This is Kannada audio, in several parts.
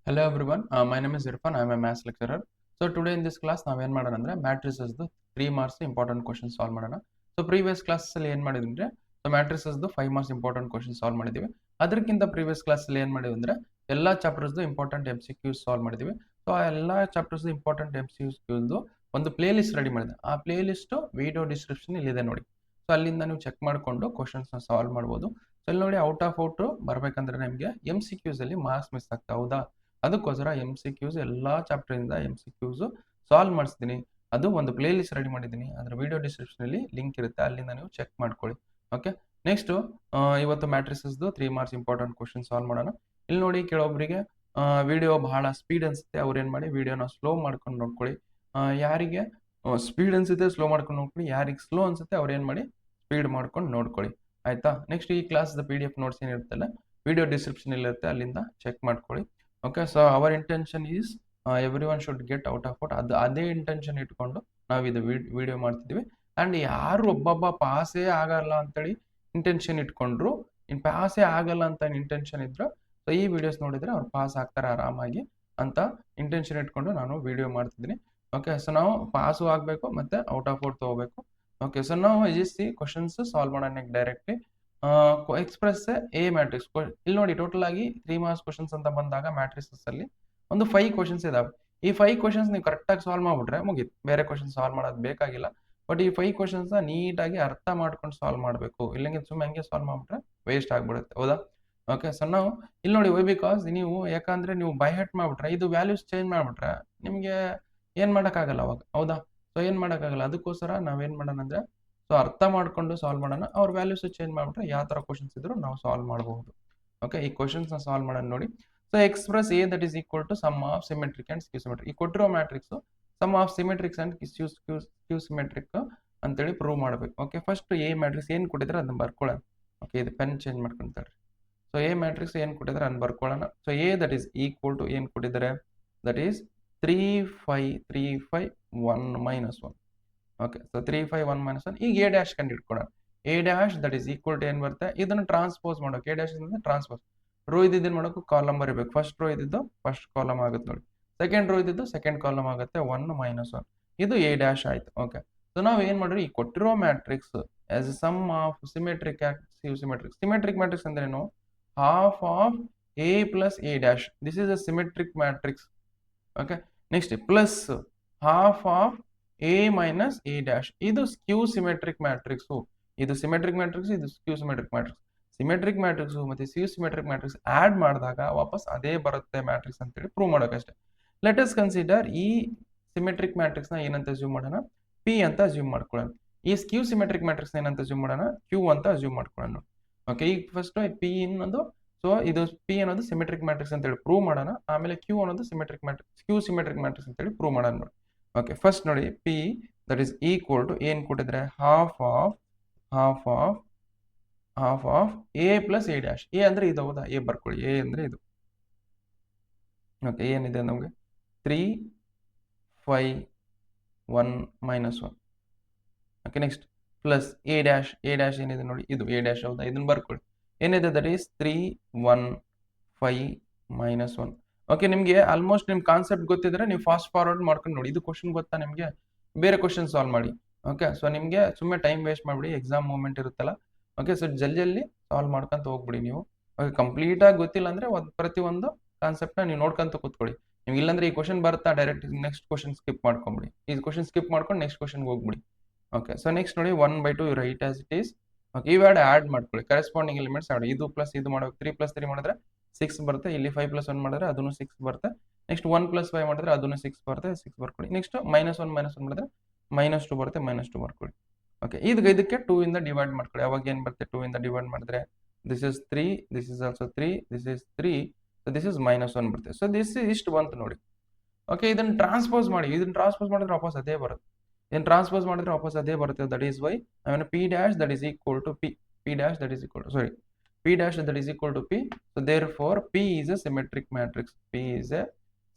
Hello everyone, my name is Irfan. I am a maths lecturer. So today in this class ನಾವು ಏನು ಮಾಡೋಣ ಅಂದ್ರೆ matrices 3 marks important question solve ಮಾಡೋಣ. ಸೊ ಪ್ರೀವಿಯಸ್ ಕ್ಲಾಸ್ ಅಲ್ಲಿ ಏನು ಮಾಡಿದ್ವಿ ಅಂದ್ರೆ matrices 5 marks important question solve ಮಾಡಿದೀವಿ. ಅದಕ್ಕಿಂತ ಪ್ರೀವಿಯಸ್ ಕ್ಲಾಸ್ ಅಲ್ಲಿ ಏನು ಮಾಡಿದ್ವಿ ಅಂದ್ರೆ ಎಲ್ಲಾ ಚಾಪ್ಟರ್ಸ್ ಇಂಪಾರ್ಟೆಂಟ್ MCQs ಸಾಲ್ವ್ ಮಾಡಿದೀವಿ. ಸೊ ಆ ಎಲ್ಲಾ ಚಾಪ್ಟರ್ಸ್ ಇಂಪಾರ್ಟೆಂಟ್ MCQs ಒಂದು ಪ್ಲೇ ಲಿಸ್ಟ್ ರೆಡಿ ಮಾಡಿದೆ. ಆ ಪ್ಲೇ ಲಿಸ್ಟ್ ವಿಡಿಯೋ ಡಿಸ್ಕ್ರಿಪ್ಷನ್ ಇಲ್ಲಿ ಇದೆ ನೋಡಿ. ಸೊ ಅಲ್ಲಿಂದ ನೀವು ಚೆಕ್ ಮಾಡಿಕೊಂಡು ಕ್ವೆಶ್ಚನ್ಸ್ ನ ಸಾಲ್ವ್ ಮಾಡಬಹುದು. ಸೊ ಇಲ್ಲಿ ನೋಡಿ ಔಟ್ ಆಫ್ ಔಟ್ ಬರಬೇಕಂದ್ರೆ ನಿಮಗೆ MCQs ಅಲ್ಲಿ ಮಾರ್ಕ್ಸ್ ಮಿಸ್ ಆಗ್ತಾ ಹೌದಾ? ಅದಕ್ಕೋಸ್ಕರ MCQs ಎಲ್ಲಾ ಚಾಪ್ಟರ್ ಇಂದ MCQs ಸಾಲ್ವ್ ಮಾಡಿಸ್ತೀನಿ. ಅದು ಒಂದು ಪ್ಲೇ ಲಿಸ್ಟ್ ರೆಡಿ ಮಾಡಿದ್ದೀನಿ. ಅದರ ವಿಡಿಯೋ ಡಿಸ್ಕ್ರಿಪ್ಷನ್ ಅಲ್ಲಿ ಲಿಂಕ್ ಇರುತ್ತೆ, ಅಲ್ಲಿಂದ ನೀವು ಚೆಕ್ ಮಾಡ್ಕೊಳ್ಳಿ. ಓಕೆ, ನೆಕ್ಸ್ಟ್ ಇವತ್ತು matrices 3 marks important question solve ಮಾಡೋಣ. ಇಲ್ಲಿ ನೋಡಿ, ಕೆಲವೊಬ್ಬರಿಗೆ ವಿಡಿಯೋ ಬಹಳ ಸ್ಪೀಡ್ ಅನ್ಸುತ್ತೆ, ಅವ್ರು ಏನ್ ಮಾಡಿ ವಿಡಿಯೋನ ಸ್ಲೋ ಮಾಡ್ಕೊಂಡು ನೋಡ್ಕೊಳ್ಳಿ. ಯಾರಿಗೆ ಸ್ಪೀಡ್ ಅನ್ಸುತ್ತೆ ಸ್ಲೋ ಮಾಡ್ಕೊಂಡು ನೋಡ್ಕೊಳ್ಳಿ, ಯಾರಿಗೆ ಸ್ಲೋ ಅನ್ಸುತ್ತೆ ಅವ್ರು ಏನ್ ಮಾಡಿ ಸ್ಪೀಡ್ ಮಾಡ್ಕೊಂಡು ನೋಡ್ಕೊಳ್ಳಿ. ಆಯ್ತಾ? ನೆಕ್ಸ್ಟ್ ಈ ಕ್ಲಾಸ್ PDF ನೋಟ್ಸ್ ಏನಿರುತ್ತಲ್ಲ ವಿಡಿಯೋ ಡಿಸ್ಕ್ರಿಪ್ಷನ್ ಇರುತ್ತೆ, ಅಲ್ಲಿಂದ ಚೆಕ್ ಮಾಡ್ಕೊಳ್ಳಿ. Okay, so our intention is everyone should get out of out. ಅದೇ ಇಂಟೆನ್ಷನ್ ಇಟ್ಕೊಂಡು ನಾವು ಇದು ವಿಡಿಯೋ ಮಾಡ್ತಿದ್ವಿ. ಅಂಡ್ ಯಾರು ಒಬ್ಬೊಬ್ಬ ಪಾಸೇ ಆಗಲ್ಲ ಅಂತೇಳಿ ಇಂಟೆನ್ಷನ್ ಇಟ್ಕೊಂಡ್ರು, ಇನ್ ಪಾಸೇ ಆಗಲ್ಲ ಅಂತ ಇಂಟೆನ್ಷನ್ ಇದ್ರು, ಸೊ ಈ ವಿಡಿಯೋಸ್ ನೋಡಿದ್ರೆ ಅವ್ರು ಪಾಸ್ ಆಗ್ತಾರೆ ಆರಾಮಾಗಿ ಅಂತ ಇಂಟೆನ್ಷನ್ ಇಟ್ಕೊಂಡು ನಾನು ವಿಡಿಯೋ ಮಾಡ್ತಿದ್ದೀನಿ. ಓಕೆ, ಸೊ ನಾವು ಪಾಸು ಆಗಬೇಕು ಮತ್ತೆ ಔಟ್ ಆಫ್ ಔಟ್ ತಗೋಬೇಕು. ಓಕೆ, ಸೊ ನಾವು ಸಿ ಕ್ವಶನ್ಸ್ ಸಾಲ್ವ್ ಮಾಡೋಣ ಡೈರೆಕ್ಟ್ಲಿ. Express A matrix. ಇಲ್ಲಿ ನೋಡಿ, ಟೋಟಲ್ ಆಗಿ 3 ಮಾರ್ಕ್ಸ್ ಕ್ವಶನ್ಸ್ ಅಂತ ಬಂದಾಗ ಮ್ಯಾಟ್ರಿಕ್ಸಸ್ ಅಲ್ಲಿ ಒಂದು 5 ಕ್ವಶನ್ಸ್ ಇದಾವೆ. ಈ 5 ಕ್ವಶನ್ಸ್ ನೀವು ಕರೆಕ್ಟ್ ಆಗಿ ಸಾಲ್ವ್ ಮಾಡ್ಬಿಟ್ರೆ ಮುಗೀತು, ಬೇರೆ ಕ್ವಶನ್ ಸಾಲ್ವ್ ಮಾಡೋದು ಬೇಕಾಗಿಲ್ಲ. ಬಟ್ ಈ 5 ಕ್ವಶನ್ಸ್ ನೀಟಾಗಿ ಅರ್ಥ ಮಾಡ್ಕೊಂಡು ಸಾಲ್ವ್ ಮಾಡಬೇಕು, ಇಲ್ಲಂಗೆ ಸುಮ್ಮನೆ ಹಂಗೆ ಸಾಲ್ವ್ ಮಾಡ್ಬಿಟ್ರೆ ವೇಸ್ಟ್ ಆಗ್ಬಿಡುತ್ತೆ, ಹೌದಾ? ಓಕೆ, ಸೊ ನಾವು ಇಲ್ಲಿ ನೋಡಿ, ವೈ ಬಿಕಾಸ್ ನೀವು ಯಾಕಂದ್ರೆ ನೀವು ಬೈ ಹೆಟ್ ಮಾಡ್ಬಿಟ್ರೆ ಇದು ವ್ಯಾಲ್ಯೂಸ್ ಚೇಂಜ್ ಮಾಡ್ಬಿಟ್ರೆ ನಿಮ್ಗೆ ಏನ್ ಮಾಡಕ್ಕಾಗಲ್ಲ ಅವಾಗ, ಹೌದಾ? ಸೊ ಏನ್ ಮಾಡಕ್ಕಾಗಲ್ಲ, ಅದಕ್ಕೋಸ್ಕರ ನಾವೇನ್ ಮಾಡೋಣ ಅಂದ್ರೆ ಸೊ ಅರ್ಥ ಮಾಡ್ಕೊಂಡು ಸಾಲ್ವ್ ಮಾಡೋಣ. ಅವ್ರ ವ್ಯಾಲ್ಯೂಸ್ ಚೇಂಜ್ ಮಾಡ್ಬಿಟ್ರೆ ಯಾವ ತರ ಕ್ವಶನ್ಸ್ ಇದ್ರು ನಾವು ಸಾಲ್ವ್ ಮಾಡಬಹುದು. ಓಕೆ, ಈ ಕ್ವಶನ್ಸ್ ನ ಸಾಲ್ವ್ ಮಾಡೋಣ ನೋಡಿ. So express A that is equal to sum of symmetric and skew symmetric. ಈ ಕೊಟ್ಟಿರೋ matrix sum of symmetrics and skew symmetric ಅಂತೇಳಿ ಪ್ರೂವ್ ಮಾಡಬೇಕು. ಓಕೆ, ಫಸ್ಟ್ ಎ ಮ್ಯಾಟ್ರಿಕ್ಸ್ ಏನ್ ಕೊಟ್ಟಿದ್ರೆ ಅದನ್ನ ಬರ್ಕೊಳ್ಳೋಣ. ಓಕೆ, ಇದು ಪೆನ್ ಚೇಂಜ್ ಮಾಡ್ಕೊಂತಾರೆ. ಸೊ ಎ ಮ್ಯಾಟ್ರಿಕ್ಸ್ ಏನ್ ಕೊಟ್ಟಿದ್ರೆ ಅದನ್ನ ಬರ್ಕೊಳ್ಳೋಣ. So A that is equal to ಏನ್ ಕೊಟ್ಟಿದ್ದಾರೆ, that is 3 5 3 5 1 minus 1. Okay, so 3 5 1 minus 1. ಈಗ ಎ ಡ್ಯಾಶ್ ಕಂಡು ಇಟ್ಕೊಳ್ಳೋಣ. A dash that is equal to ಏನ್ ಬರುತ್ತೆ, ಇದನ್ನು ಟ್ರಾನ್ಸ್ಪೋಸ್ ಮಾಡೋಕೆ ಎ ಡ್ಯಾಶ್ ಇಂದ ಟ್ರಾನ್ಸ್ಪೋಸ್ ರೋ ಇದ್ದಿದ್ದು ಮಾಡೋಕೆ ಕಾಲಮ್ ಬರೀಬೇಕು. ಫಸ್ಟ್ ರೋ ಇದ್ದಿದ್ದು ಫಸ್ಟ್ ಕಾಲಮ್ ಆಗುತ್ತೆ ನೋಡಿ, ಸೆಕೆಂಡ್ ರೋ ಇದ್ದಿದ್ದು ಸೆಕೆಂಡ್ ಕಾಲಮ್ ಆಗುತ್ತೆ. 1 minus 1 ಇದು ಎ ಡ್ಯಾಶ್ ಆಯ್ತು. ಓಕೆ, ಸೊ ನಾವು ಏನ್ ಮಾಡ್ರಿ, ಈ ಕೊಟ್ಟಿರೋ matrix as sum of symmetric symmetric. Symmetric matrix ಅಂದ್ರೆ ಏನು, half of A plus A dash, this is a symmetric matrix. Okay, next plus half of A minus A dash, ಇದು ಸ್ಕ್ಯೂ ಸಿಮೆಟ್ರಿಕ್ ಮ್ಯಾಟ್ರಿಕ್ಸ್. ಇದು ಸಿಮೆಟ್ರಿಕ್ ಮ್ಯಾಟ್ರಿಕ್ಸ್, ಇದು ಸ್ಕ್ಯೂ ಸಿಮೆಟ್ರಿಕ್ ಮ್ಯಾಟ್ರಿಕ್ಸ್. ಸಿಮೆಟ್ರಿಕ್ ಮ್ಯಾಟ್ರಿಕ್ಸ್ ಮತ್ತೆ ಸ್ಕ್ಯೂ ಸಿಮೆಟ್ರಿಕ್ ಮ್ಯಾಟ್ರಿಕ್ಸ್ ಆಡ್ ಮಾಡಿದಾಗ ವಾಪಸ್ ಅದೇ ಬರುತ್ತೆ ಮ್ಯಾಟ್ರಿಕ್ಸ್ ಅಂತೇಳಿ ಪ್ರೂವ್ ಮಾಡೋಕಷ್ಟೇ. ಲೆಟ್ ಅಸ್ ಕನ್ಸಿಡರ್ ಈ ಸಿಮೆಟ್ರಿಕ್ ಮ್ಯಾಟ್ರಿಕ್ಸ್ ನ ಏನಂತ ಅಸ್ಯೂಮ್ ಮಾಡೋಣ, ಪಿ ಅಂತ ಅಸ್ಯೂಮ್ ಮಾಡ್ಕೊಳ್ಳೋಣ. ಈ ಸ್ಕ್ಯೂ ಸಿಮೆಟ್ರಿಕ್ ಮ್ಯಾಟ್ರಿಕ್ಸ್ ಏನಂತ ಅಸ್ಯೂಮ್ ಮಾಡೋಣ, ಕ್ಯೂ ಅಂತ ಅಸ್ಯೂಮ್ ಮಾಡ್ಕೊಳ್ಳೋಣ. ಓಕೆ, ಈಗ ಫಸ್ಟ್ ಪಿ ಅನ್ನೋದು, ಸೊ ಇದು ಪಿ ಅನ್ನೋದು ಸಿಮೆಟ್ರಿಕ್ ಮ್ಯಾಟ್ರಿಕ್ಸ್ ಅಂತ ಹೇಳಿ ಪ್ರೂವ್ ಮಾಡೋಣ. ಆಮೇಲೆ ಕ್ಯೂ ಅನ್ನೋದು symmetric matrix, skew symmetric matrix ಅಂತ ಹೇಳಿ ಪ್ರೂವ್ ಮಾಡೋಣ ನೋಡಿ. ಓಕೆ, ಫಸ್ಟ್ ನೋಡಿ, P that is equal to ಏನ್ ಕೊಟ್ಟಿದ್ರೆ half of A plus A dash. A ಅಂದ್ರೆ ಇದು, ಹೌದಾ? ಎ ಬರ್ಕೊಳ್ಳಿ, ಎ ಅಂದ್ರೆ ಇದು. ಓಕೆ, ಏನಿದೆ ನಮಗೆ 3 5 1 minus 1. Okay, next plus A dash. A dash ಏನಿದೆ ನೋಡಿ, ಇದು ಎ ಡ್ಯಾಶ್, ಹೌದಾ? ಇದನ್ನ ಬರ್ಕೊಳ್ಳಿ, ಏನಿದೆ ದಟ್ ಈಸ್ 3 1 5 minus 1. ಓಕೆ, ನಿಮಗೆ ಆಲ್ಮೋಸ್ಟ್ ನಿಮ್ ಕಾನ್ಸೆಪ್ಟ್ ಗೊತ್ತಿದ್ರೆ ನೀವು ಫಾಸ್ಟ್ ಫಾರ್ವರ್ಡ್ ಮಾಡ್ಕೊಂಡು ನೋಡಿ. ಇದು ಕ್ವಶನ್ ಗೊತ್ತಾ ನಿಮಗೆ, ಬೇರೆ ಕ್ವಶನ್ ಸಾಲ್ವ್ ಮಾಡಿ. ಓಕೆ, ಸೊ ನಿಮಗೆ ಸುಮ್ಮನೆ ಟೈಮ್ ವೇಸ್ಟ್ ಮಾಡ್ಬಿಡಿ, ಎಕ್ಸಾಮ್ ಮೂಮೆಂಟ್ ಇರುತ್ತಲ್ಲ. ಓಕೆ, ಸೊ ಜಲ್ದಿ ಸಾಲ್ವ್ ಮಾಡ್ಕೊಂತ ಹೋಗ್ಬಿಡಿ ನೀವು. ಓಕೆ, ಕಂಪ್ಲೀಟ್ ಆಗಿ ಗೊತ್ತಿಲ್ಲ ಅಂದ್ರೆ ಪ್ರತಿಯೊಂದು ಕಾನ್ಸೆಪ್ಟ್ ನ ನೀವು ನೋಡ್ಕೊಂತ ಕೂತ್ಕೊಳ್ಳಿ. ನೀವು ಇಲ್ಲಾಂದ್ರೆ ಈ ಕ್ವಶನ್ ಬರ್ತಾ ಡೈರೆಕ್ಟ್ ನೆಕ್ಸ್ಟ್ ಕ್ವಶನ್ ಸ್ಕಿಪ್ ಮಾಡ್ಕೊಂಬಿಡಿ. ಈ ಕ್ವಶನ್ ಸ್ಕಿಪ್ ಮಾಡ್ಕೊಂಡು ನೆಕ್ಸ್ಟ್ ಕ್ವಶನ್ ಹೋಗ್ಬಿಡಿ. ಓಕೆ, ಸೊ ನೆಕ್ಸ್ಟ್ ನೋಡಿ 1/2 you write as it is. Okay, ಇವೆರಡು ಆಡ್ ಮಾಡ್ಕೊಳ್ಳಿ, ಕರೆಸ್ಪಾಂಡಿಂಗ್ ಎಲಿಮೆಂಟ್ಸ್ ಆಡ್. ಇದು ಪ್ಲಸ್ ಇದು ಮಾಡಬೇಕು, 3 + 3 ಮಾಡಿದ್ರೆ 6 ಬರುತ್ತೆ. ಇಲ್ಲಿ 5 + 1 ಮಾಡಿದ್ರೆ ಅದನ್ನು 6 ಬರುತ್ತೆ. ನೆಕ್ಸ್ಟ್ 1 + 5 ಮಾಡಿದ್ರೆ ಅದನ್ನು 6 ಬರುತ್ತೆ, 6 ಬರ್ಕೊಳ್ಳಿ. ನೆಕ್ಸ್ಟ್ -1 ಮಾಡಿದ್ರೆ -2 ಬರುತ್ತೆ, -2 ಬರ್ಕೊಳ್ಳಿ. ಓಕೆ, ಇದಕ್ಕೆ 2 ಇಂದ ಡಿವೈಡ್ ಮಾಡ್ಕೊಳ್ಳಿ. ಅವಾಗ ಏನ್ ಬರುತ್ತೆ, 2 ಇಂದ ಡಿವೈಡ್ ಮಾಡಿದ್ರೆ this is 3, this is also 3, this is 3, so this is -1 ಬರುತ್ತೆ. ಸೊ ದಿಸ್ ಇಷ್ಟು ಬಂತು ನೋಡಿ. ಓಕೆ, ಇದನ್ನ ಟ್ರಾನ್ಸ್ಪೋಸ್ ಮಾಡಿ, ಇದನ್ನ ಟ್ರಾನ್ಸ್ಪೋಸ್ ಮಾಡಿದ್ರೆ ವಾಪಸ್ ಅದೇ ಬರುತ್ತೆ. ಇದನ್ನ ಟ್ರಾನ್ಸ್ಪೋಸ್ ಮಾಡಿದ್ರೆ ವಾಪಸ್ ಅದೇ ಬರುತ್ತೆ. That is why I mean P dash that is equal to P, P dash that is equal to sorry P dash that is equal to P. So therefore P is a symmetric matrix. P is a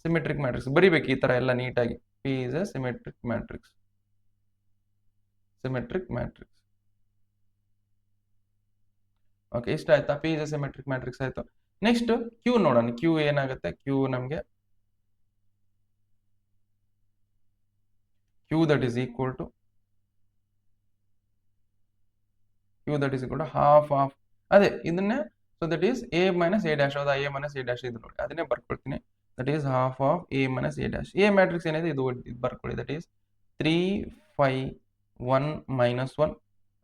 symmetric matrix. ಬರಿಬೇಕು ಈ ತರ ಎಲ್ಲ ನೀಟಾಗಿ. P is a symmetric matrix. Symmetric matrix. Okay, ಇಷ್ಟ ಆಯ್ತಾ? P is a symmetric matrix ಆಯ್ತು. ನೆಕ್ಸ್ಟ್ ಕ್ಯೂ ನೋಡೋಣ. ಕ್ಯೂ ಏನಾಗುತ್ತೆ, ಕ್ಯೂ ನಮಗೆ Q that is equal to half of ಅದೇ ಇದನ್ನೇ. So that is A minus A dash. ಹೌದಾ, ಎ ಮೈನಸ್ ಎ ಡ್ಯಾಶ್ ಇದು ನೋಡಿ, ಅದನ್ನೇ ಬರ್ಕೊಳ್ತೀನಿ. That is half of A minus A dash. A matrix ಏನಿದೆ ಇದು ಬರ್ಕೊಳ್ಳಿ. That is 3 5 1 -1.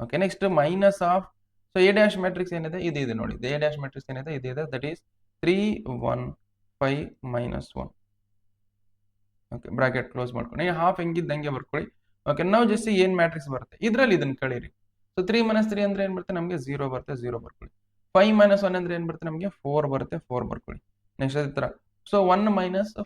Okay, next minus of, so A dash matrix ಏನಿದೆ ಇದು ಇದೆ ನೋಡಿ. ಎ ಡ್ಯಾಶ್ ಮ್ಯಾಟ್ರಿಕ್ಸ್ ಏನಿದೆ ಇದು ಇದೆ. That is 3 1 5 -1. Okay, bracket close ಮಾಡ್ಕೊಂಡು ಹಾಫ್ ಹೆಂಗಿದ್ದಂಗೆ ಬರ್ಕೊಳ್ಳಿ. ಓಕೆ, ನಾವು ಜಸ್ಟ್ ಏನ್ ಮ್ಯಾಟ್ರಿಕ್ಸ್ ಬರುತ್ತೆ ಇದ್ರಲ್ಲಿ ಇದನ್ನ ಕಳೀರಿ. ಸೊ 3 - 3 ಅಂದ್ರೆ ಏನ್ ಬರುತ್ತೆ ನಮಗೆ 0 ಬರುತ್ತೆ, 0 ಬರ್ಕೊಳ್ಳಿ. 5 - 1 ಅಂದ್ರೆ ಏನ್ ಬರುತ್ತೆ ನಮಗೆ 4 ಬರುತ್ತೆ, 4 ಬರ್ಕೊಳ್ಳಿ. ನೆಕ್ಸ್ಟ್ ಅದೇ ತರ. ಸೊ 1 -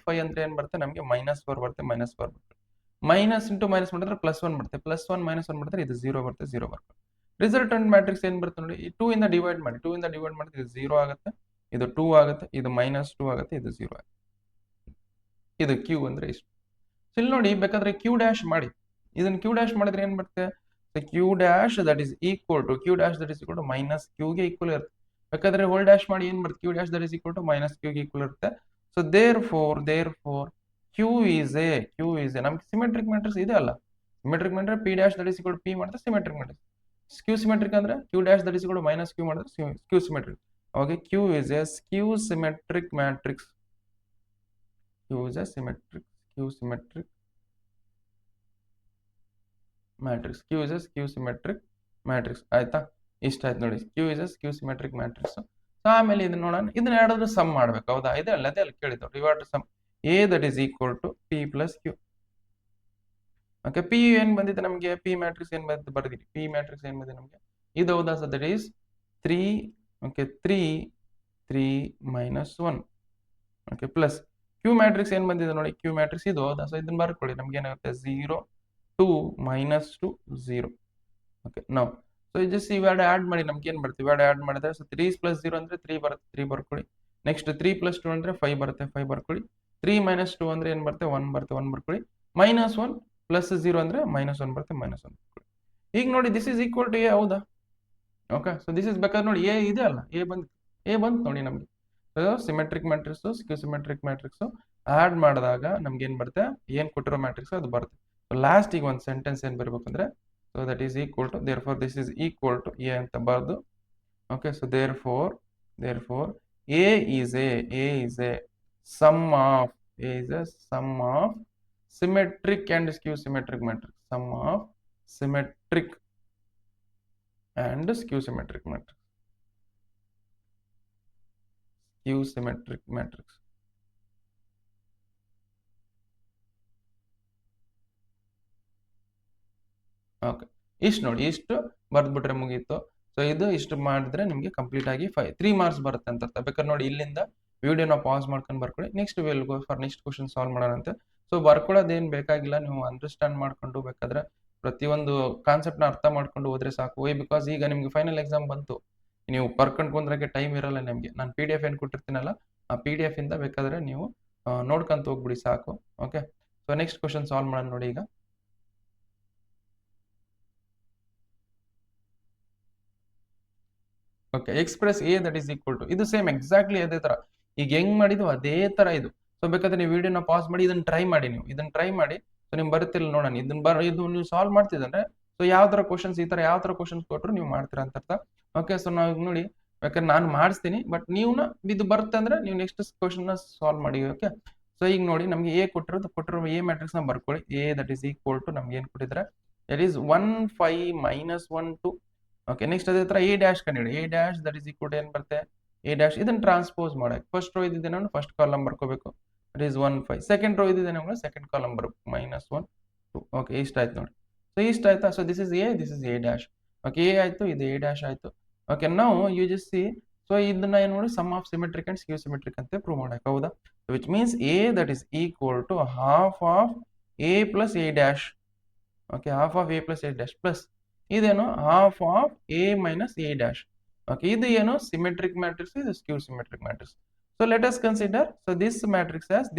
5 ಅಂದ್ರೆ ಏನ್ ಬರುತ್ತೆ ನಮಗೆ -4 ಬರುತ್ತೆ, -4 ಬರ್ಕೊಳ್ಳಿ. ಮೈನಸ್ ಇಂಟು ಮೈನಸ್ ಮಾಡಿದ್ರೆ +1 ಬರುತ್ತೆ, +1 - 1 ಮಾಡಿದ್ರೆ ಇದು 0 ಬರುತ್ತೆ, 0 ಬರ್ಕೊಳ್ಳಿ. ರಿಸಲ್ಟೆಂಟ್ ಮ್ಯಾಟ್ರಿಕ್ಸ್ ಏನ್ ಬರುತ್ತೆ ನೋಡಿ, 2 ಇಂದ ಡಿವೈಡ್ ಮಾಡಿ, 2 ಇಂದ ಡಿವೈಡ್ ಮಾಡಿದ್ರೆ ಇದು 0 ಆಗುತ್ತೆ, ಇದು 2 ಆಗುತ್ತೆ, ಇದು -2 ಆಗುತ್ತೆ, ಇದು 0 ಆಗುತ್ತೆ. ಇದು ಕ್ಯೂ ಅಂದ್ರೆ ಇಷ್ಟು. ಸೊ ಇಲ್ಲಿ ನೋಡಿ, ಬೇಕಾದ್ರೆ ಕ್ಯೂ ಡ್ಯಾಶ್ ಮಾಡಿ. ಇದನ್ನ ಕ್ಯೂ ಡ್ಯಾಶ್ ಮಾಡಿದ್ರೆ ಏನ್ ಬರುತ್ತೆ, Q dash that is equal to minus Q ಗೆ ಈಕ್ವಲ್ ಇರುತ್ತೆ. ಬೇಕಾದ್ರೆ ಹೋಲ್ ಡ್ಯಾಶ್ ಮಾಡಿ ಏನ್ ಬರುತ್ತೆ, Q dash that is equal to minus Q ಗೆ ಈಕ್ವಲ್ ಇರುತ್ತೆ. So therefore Q is a ನಮ್ಗೆ ಸಿಮೆಟ್ರಿಕ್ ಮ್ಯಾಟ್ರಿಕ್ಸ್ ಇದೆ ಅಲ್ಲ. Symmetric matrix P dash that is equal to P ಮಾಡಿದ್ರೆ ಸಿಮೆಟ್ರಿಕ್ ಮ್ಯಾಟ್ರಿಕ್ಸ್. ಸ್ಕ್ಯೂ ಸಿಮೆಟ್ರಿಕ್ ಅಂದ್ರೆ Q dash that is equal to minus Q ಮಾಡಿದ್ರೆ skew symmetric. Okay, Q is a skew symmetric matrix. Q is a symmetric matrix. ಆಯ್ತಾ, ಇಷ್ಟ ಆಯ್ತು ನೋಡಿ. Q is a skew symmetric matrix. So ಆಮೇಲೆ ಇದನ್ನ ನೋಡೋಣ, ಇದನ್ನ ಎರಡಾದ್ರೂ ಸಮ್ ಮಾಡ್ಬೇಕು. ಹೌದಾ, ಇದೆ ಅಲ್ಲ, ಅದೇ ಅಲ್ಲಿ ಕೇಳಿದ್ರು revert sum A that is equal to P plus Q. Okay, P ಏನ್ ಬಂದಿದೆ ನಮಗೆ, ಪಿ ಮ್ಯಾಟ್ರಿಕ್ಸ್ ಏನ್ ಬಂದಿದೆ ಬರ್ದಿರಿ. ಪಿ ಮ್ಯಾಟ್ರಿಕ್ಸ್ ಏನ್ ಬಂದಿದೆ ನಮಗೆ ಇದು. ಹೌದಾ, so that is 3 okay 3 3 -1. Okay, plus Q matrix ಏನ್ ಬಂದಿದೆ ನೋಡಿ, ಕ್ಯೂ ಮ್ಯಾಟ್ರಿಕ್ಸ್ ಇದು. ಹೌದಾ, ಸೊ ಇದನ್ನ ಬರ್ಕೊಳ್ಳಿ. ನಮ್ಗೆ ಏನಾಗುತ್ತೆ 0 2 -2 0. ಓಕೆ, ನಾವು ಸೊ ಜಸ್ಟ್ ಇವೆರಡು ಆಡ್ ಮಾಡಿ ನಮ್ಗೆ ಏನ್ ಬರುತ್ತೆ, ಇವೆರಡು ಆಡ್ ಮಾಡಿದ್ರೆ ಸೊ 3 + 0 ಅಂದ್ರೆ 3 ಬರುತ್ತೆ, 3 ಬರ್ಕೊಳ್ಳಿ. ನೆಕ್ಸ್ಟ್ 3 + 2 ಅಂದ್ರೆ 5 ಬರುತ್ತೆ, 5 ಬರ್ಕೊಳ್ಳಿ. 3 - 2 ಅಂದ್ರೆ ಏನ್ ಬರುತ್ತೆ 1 ಬರುತ್ತೆ, 1 ಬರ್ಕೊಳ್ಳಿ. -1 + 0 ಅಂದ್ರೆ -1 ಬರುತ್ತೆ, -1 ಬರ್ಕೊಳ್ಳಿ. ಈಗ ನೋಡಿ this is equal to A. ಹೌದಾ, ಓಕೆ, ಸೊ ದಿಸ್ ಇಸ್ ಬೇಕಾದ್ರೆ ನೋಡಿ ಎ ಇದೆ ಅಲ್ಲ, ಎ ಬಂತು ನೋಡಿ ನಮ್ಗೆ. Symmetric matrix skew symmetric matrix add ಮಾಡಿದಾಗ ನಮ್ಗೆ ಏನ್ ಬರುತ್ತೆ, ಏನ್ ಕೊಟ್ಟಿರೋ ಮ್ಯಾಟ್ರಿಕ್ಸ್ ಅದು ಬರುತ್ತೆ. ಲಾಸ್ಟ್ ಈಗ ಒಂದು ಸೆಂಟೆನ್ಸ್ ಏನ್ ಬರಬೇಕಂದ್ರೆ, so that is equal to therefore this is equal to A ಅಂತ ಬರೆದು. Okay, so therefore A is A sum of symmetric and skew symmetric matrix. Sum of symmetric and skew symmetric matrix. Okay, ಇಷ್ಟು ನೋಡಿ, ಇಷ್ಟು ಬರ್ದ್ಬಿಟ್ರೆ ಮುಗೀತು. ಸೊ ಇದು ಇಷ್ಟು ಮಾಡಿದ್ರೆ ನಿಮಗೆ ಕಂಪ್ಲೀಟ್ ಆಗಿ 3 ಮಾರ್ಕ್ಸ್ ಬರುತ್ತೆ ಅಂತ ಅರ್ಥ. ಬೇಕಾದ್ರೆ ನೋಡಿ ಇಲ್ಲಿಂದ ವಿಡಿಯೋನ ಪಾಸ್ ಮಾಡ್ಕೊಂಡು ಬರ್ಕೊಳ್ಳಿ. Next will go for next question solve ಮಾಡೋಣಂತೆ. ಸೊ ಬರ್ಕೊಳ್ಳೋದೇನು ಬೇಕಾಗಿಲ್ಲ, ನೀವು ಅಂಡರ್ಸ್ಟ್ಯಾಂಡ್ ಮಾಡ್ಕೊಂಡು ಬೇಕಾದ್ರೆ ಪ್ರತಿಯೊಂದು ಕಾನ್ಸೆಪ್ಟ್ನ ಅರ್ಥ ಮಾಡ್ಕೊಂಡು ಹೋದ್ರೆ ಸಾಕು. ಬಿಕಾಸ್ ಈಗ ನಿಮ್ಗೆ ಫೈನಲ್ ಎಕ್ಸಾಮ್ ಬಂತು, ನೀವು ಬರ್ಕೊಂಡು ಬಂದ್ರಕ್ಕೆ ಟೈಮ್ ಇರಲ್ಲ ನಿಮಗೆ. ನಾನು PDF ಏನು ಕೊಟ್ಟಿರ್ತೀನಲ್ಲ, ಆ PDF ಇಂದ ಬೇಕಾದ್ರೆ ನೀವು ನೋಡ್ಕೊಂತ ಹೋಗ್ಬಿಡಿ ಸಾಕು. Okay, so next question solve ಮಾಡೋಣ ನೋಡಿ. ಈಗ okay, express A that is equal to, ಇದು ಸೇಮ್ ಎಕ್ಸಾಕ್ಟ್ಲಿ ಅದೇ ತರ. ಈಗ ಹೆಂಗ್ ಮಾಡಿದ್ವು ಅದೇ ತರ ಇದು. ಸೊ ಬೇಕಾದ್ರೆ ನೀವು ವಿಡಿಯೋನ ಪಾಸ್ ಮಾಡಿ ಇದನ್ನ ಟ್ರೈ ಮಾಡಿ. ನೀವು ಇದನ್ನ ಟ್ರೈ ಮಾಡಿ, ಸೊ ನಿಮ್ಗೆ ಬರುತ್ತಿಲ್ಲ ನೋಡೋಣ. ಇದು ನೀವು ಸಾಲ್ವ್ ಮಾಡ್ತಿದ್ರೆ ಸೊ ಯಾವ ತರ ಕ್ವಶನ್ಸ್, ಈ ತರ ಯಾವ ತರ ಕ್ವಶನ್ಸ್ ಕೊಟ್ಟರು ನೀವು ಮಾಡ್ತೀರಾ ಅಂತ ಅರ್ಥ. ಓಕೆ, ಸೊ ನಾವು ನೋಡಿ ಬೇಕಾದ್ರೆ ನಾನು ಮಾಡಿಸ್ತೀನಿ, ಬಟ್ ನೀವು ಇದು ಬರುತ್ತೆ ಅಂದ್ರೆ ನೀವು ನೆಕ್ಸ್ಟ್ ಕ್ವಶನ್ ನ ಸಾಲ್ವ್ ಮಾಡಿ. ಓಕೆ, ಸೊ ಈಗ ನೋಡಿ ನಮ್ಗೆ ಎ ಕೊಟ್ಟಿರೋ ಎ ಮ್ಯಾಟ್ರಿಕ್ಸ್ ನ ಬರ್ಕೊಳ್ಳಿ. A that is equal to ನಮ್ಗೆ ಏನ್ ಕೊಟ್ಟಿದ್ರೆ ದಟ್ ಈಸ್ 1 5 -1 2. ಓಕೆ, ನೆಕ್ಸ್ಟ್ ಅದೇ ತರ ಎ ಡ್ಯಾಶ್ ಕಂಡು A dash that is equal to ಏನ್ ಬರುತ್ತೆ ಎ ಡ್ಯಾಶ್. ಇದನ್ನ ಟ್ರಾನ್ಸ್ಪೋಸ್ ಮಾಡಕ್ಕೆ ಫಸ್ಟ್ ರೋ ಇದ್ದಿದೆ ನಾನು ಫಸ್ಟ್ ಕಾಲಮ್ ಬರ್ಕೋಬೇಕು. That is 1 5. ಸೆಕೆಂಡ್ ರೋ ಇದ್ದಿದೆ ನಾವು ಸೆಕೆಂಡ್ ಕಾಲಮ್ ಬರ್ಬೇಕು -1 2. ಓಕೆ, ಇಷ್ಟ ಆಯ್ತು ನೋಡಿ. ಸೊ ಇಷ್ಟ ಆಯ್ತಾ. So this is A dash. Okay, A ಆಯ್ತು, ಇದು ಎ ಡ್ಯಾಶ್ ಆಯ್ತು. ಓಕೆ, ನಾವು ಯು ಜಸ್ಟ್ ಸಿ. ಸೊ ಇದನ್ನ ಏನು ನೋಡಿ sum of symmetric and skew symmetric ಅಂತ ಪ್ರೂವ್ ಮಾಡಕ್ಕೆ. ಹೌದಾ, which means A that is equal to half of A plus A dash. Okay, half of A plus A dash plus ಇದೇನು half of A minus A dash. Okay, ಇದು ಏನು ಸಿಮೆಟ್ರಿಕ್ ಮ್ಯಾಟ್ರಿಕ್ಸ್, ಇದು ಸ್ಕ್ಯೂ symmetric matrix. So let us consider so this matrix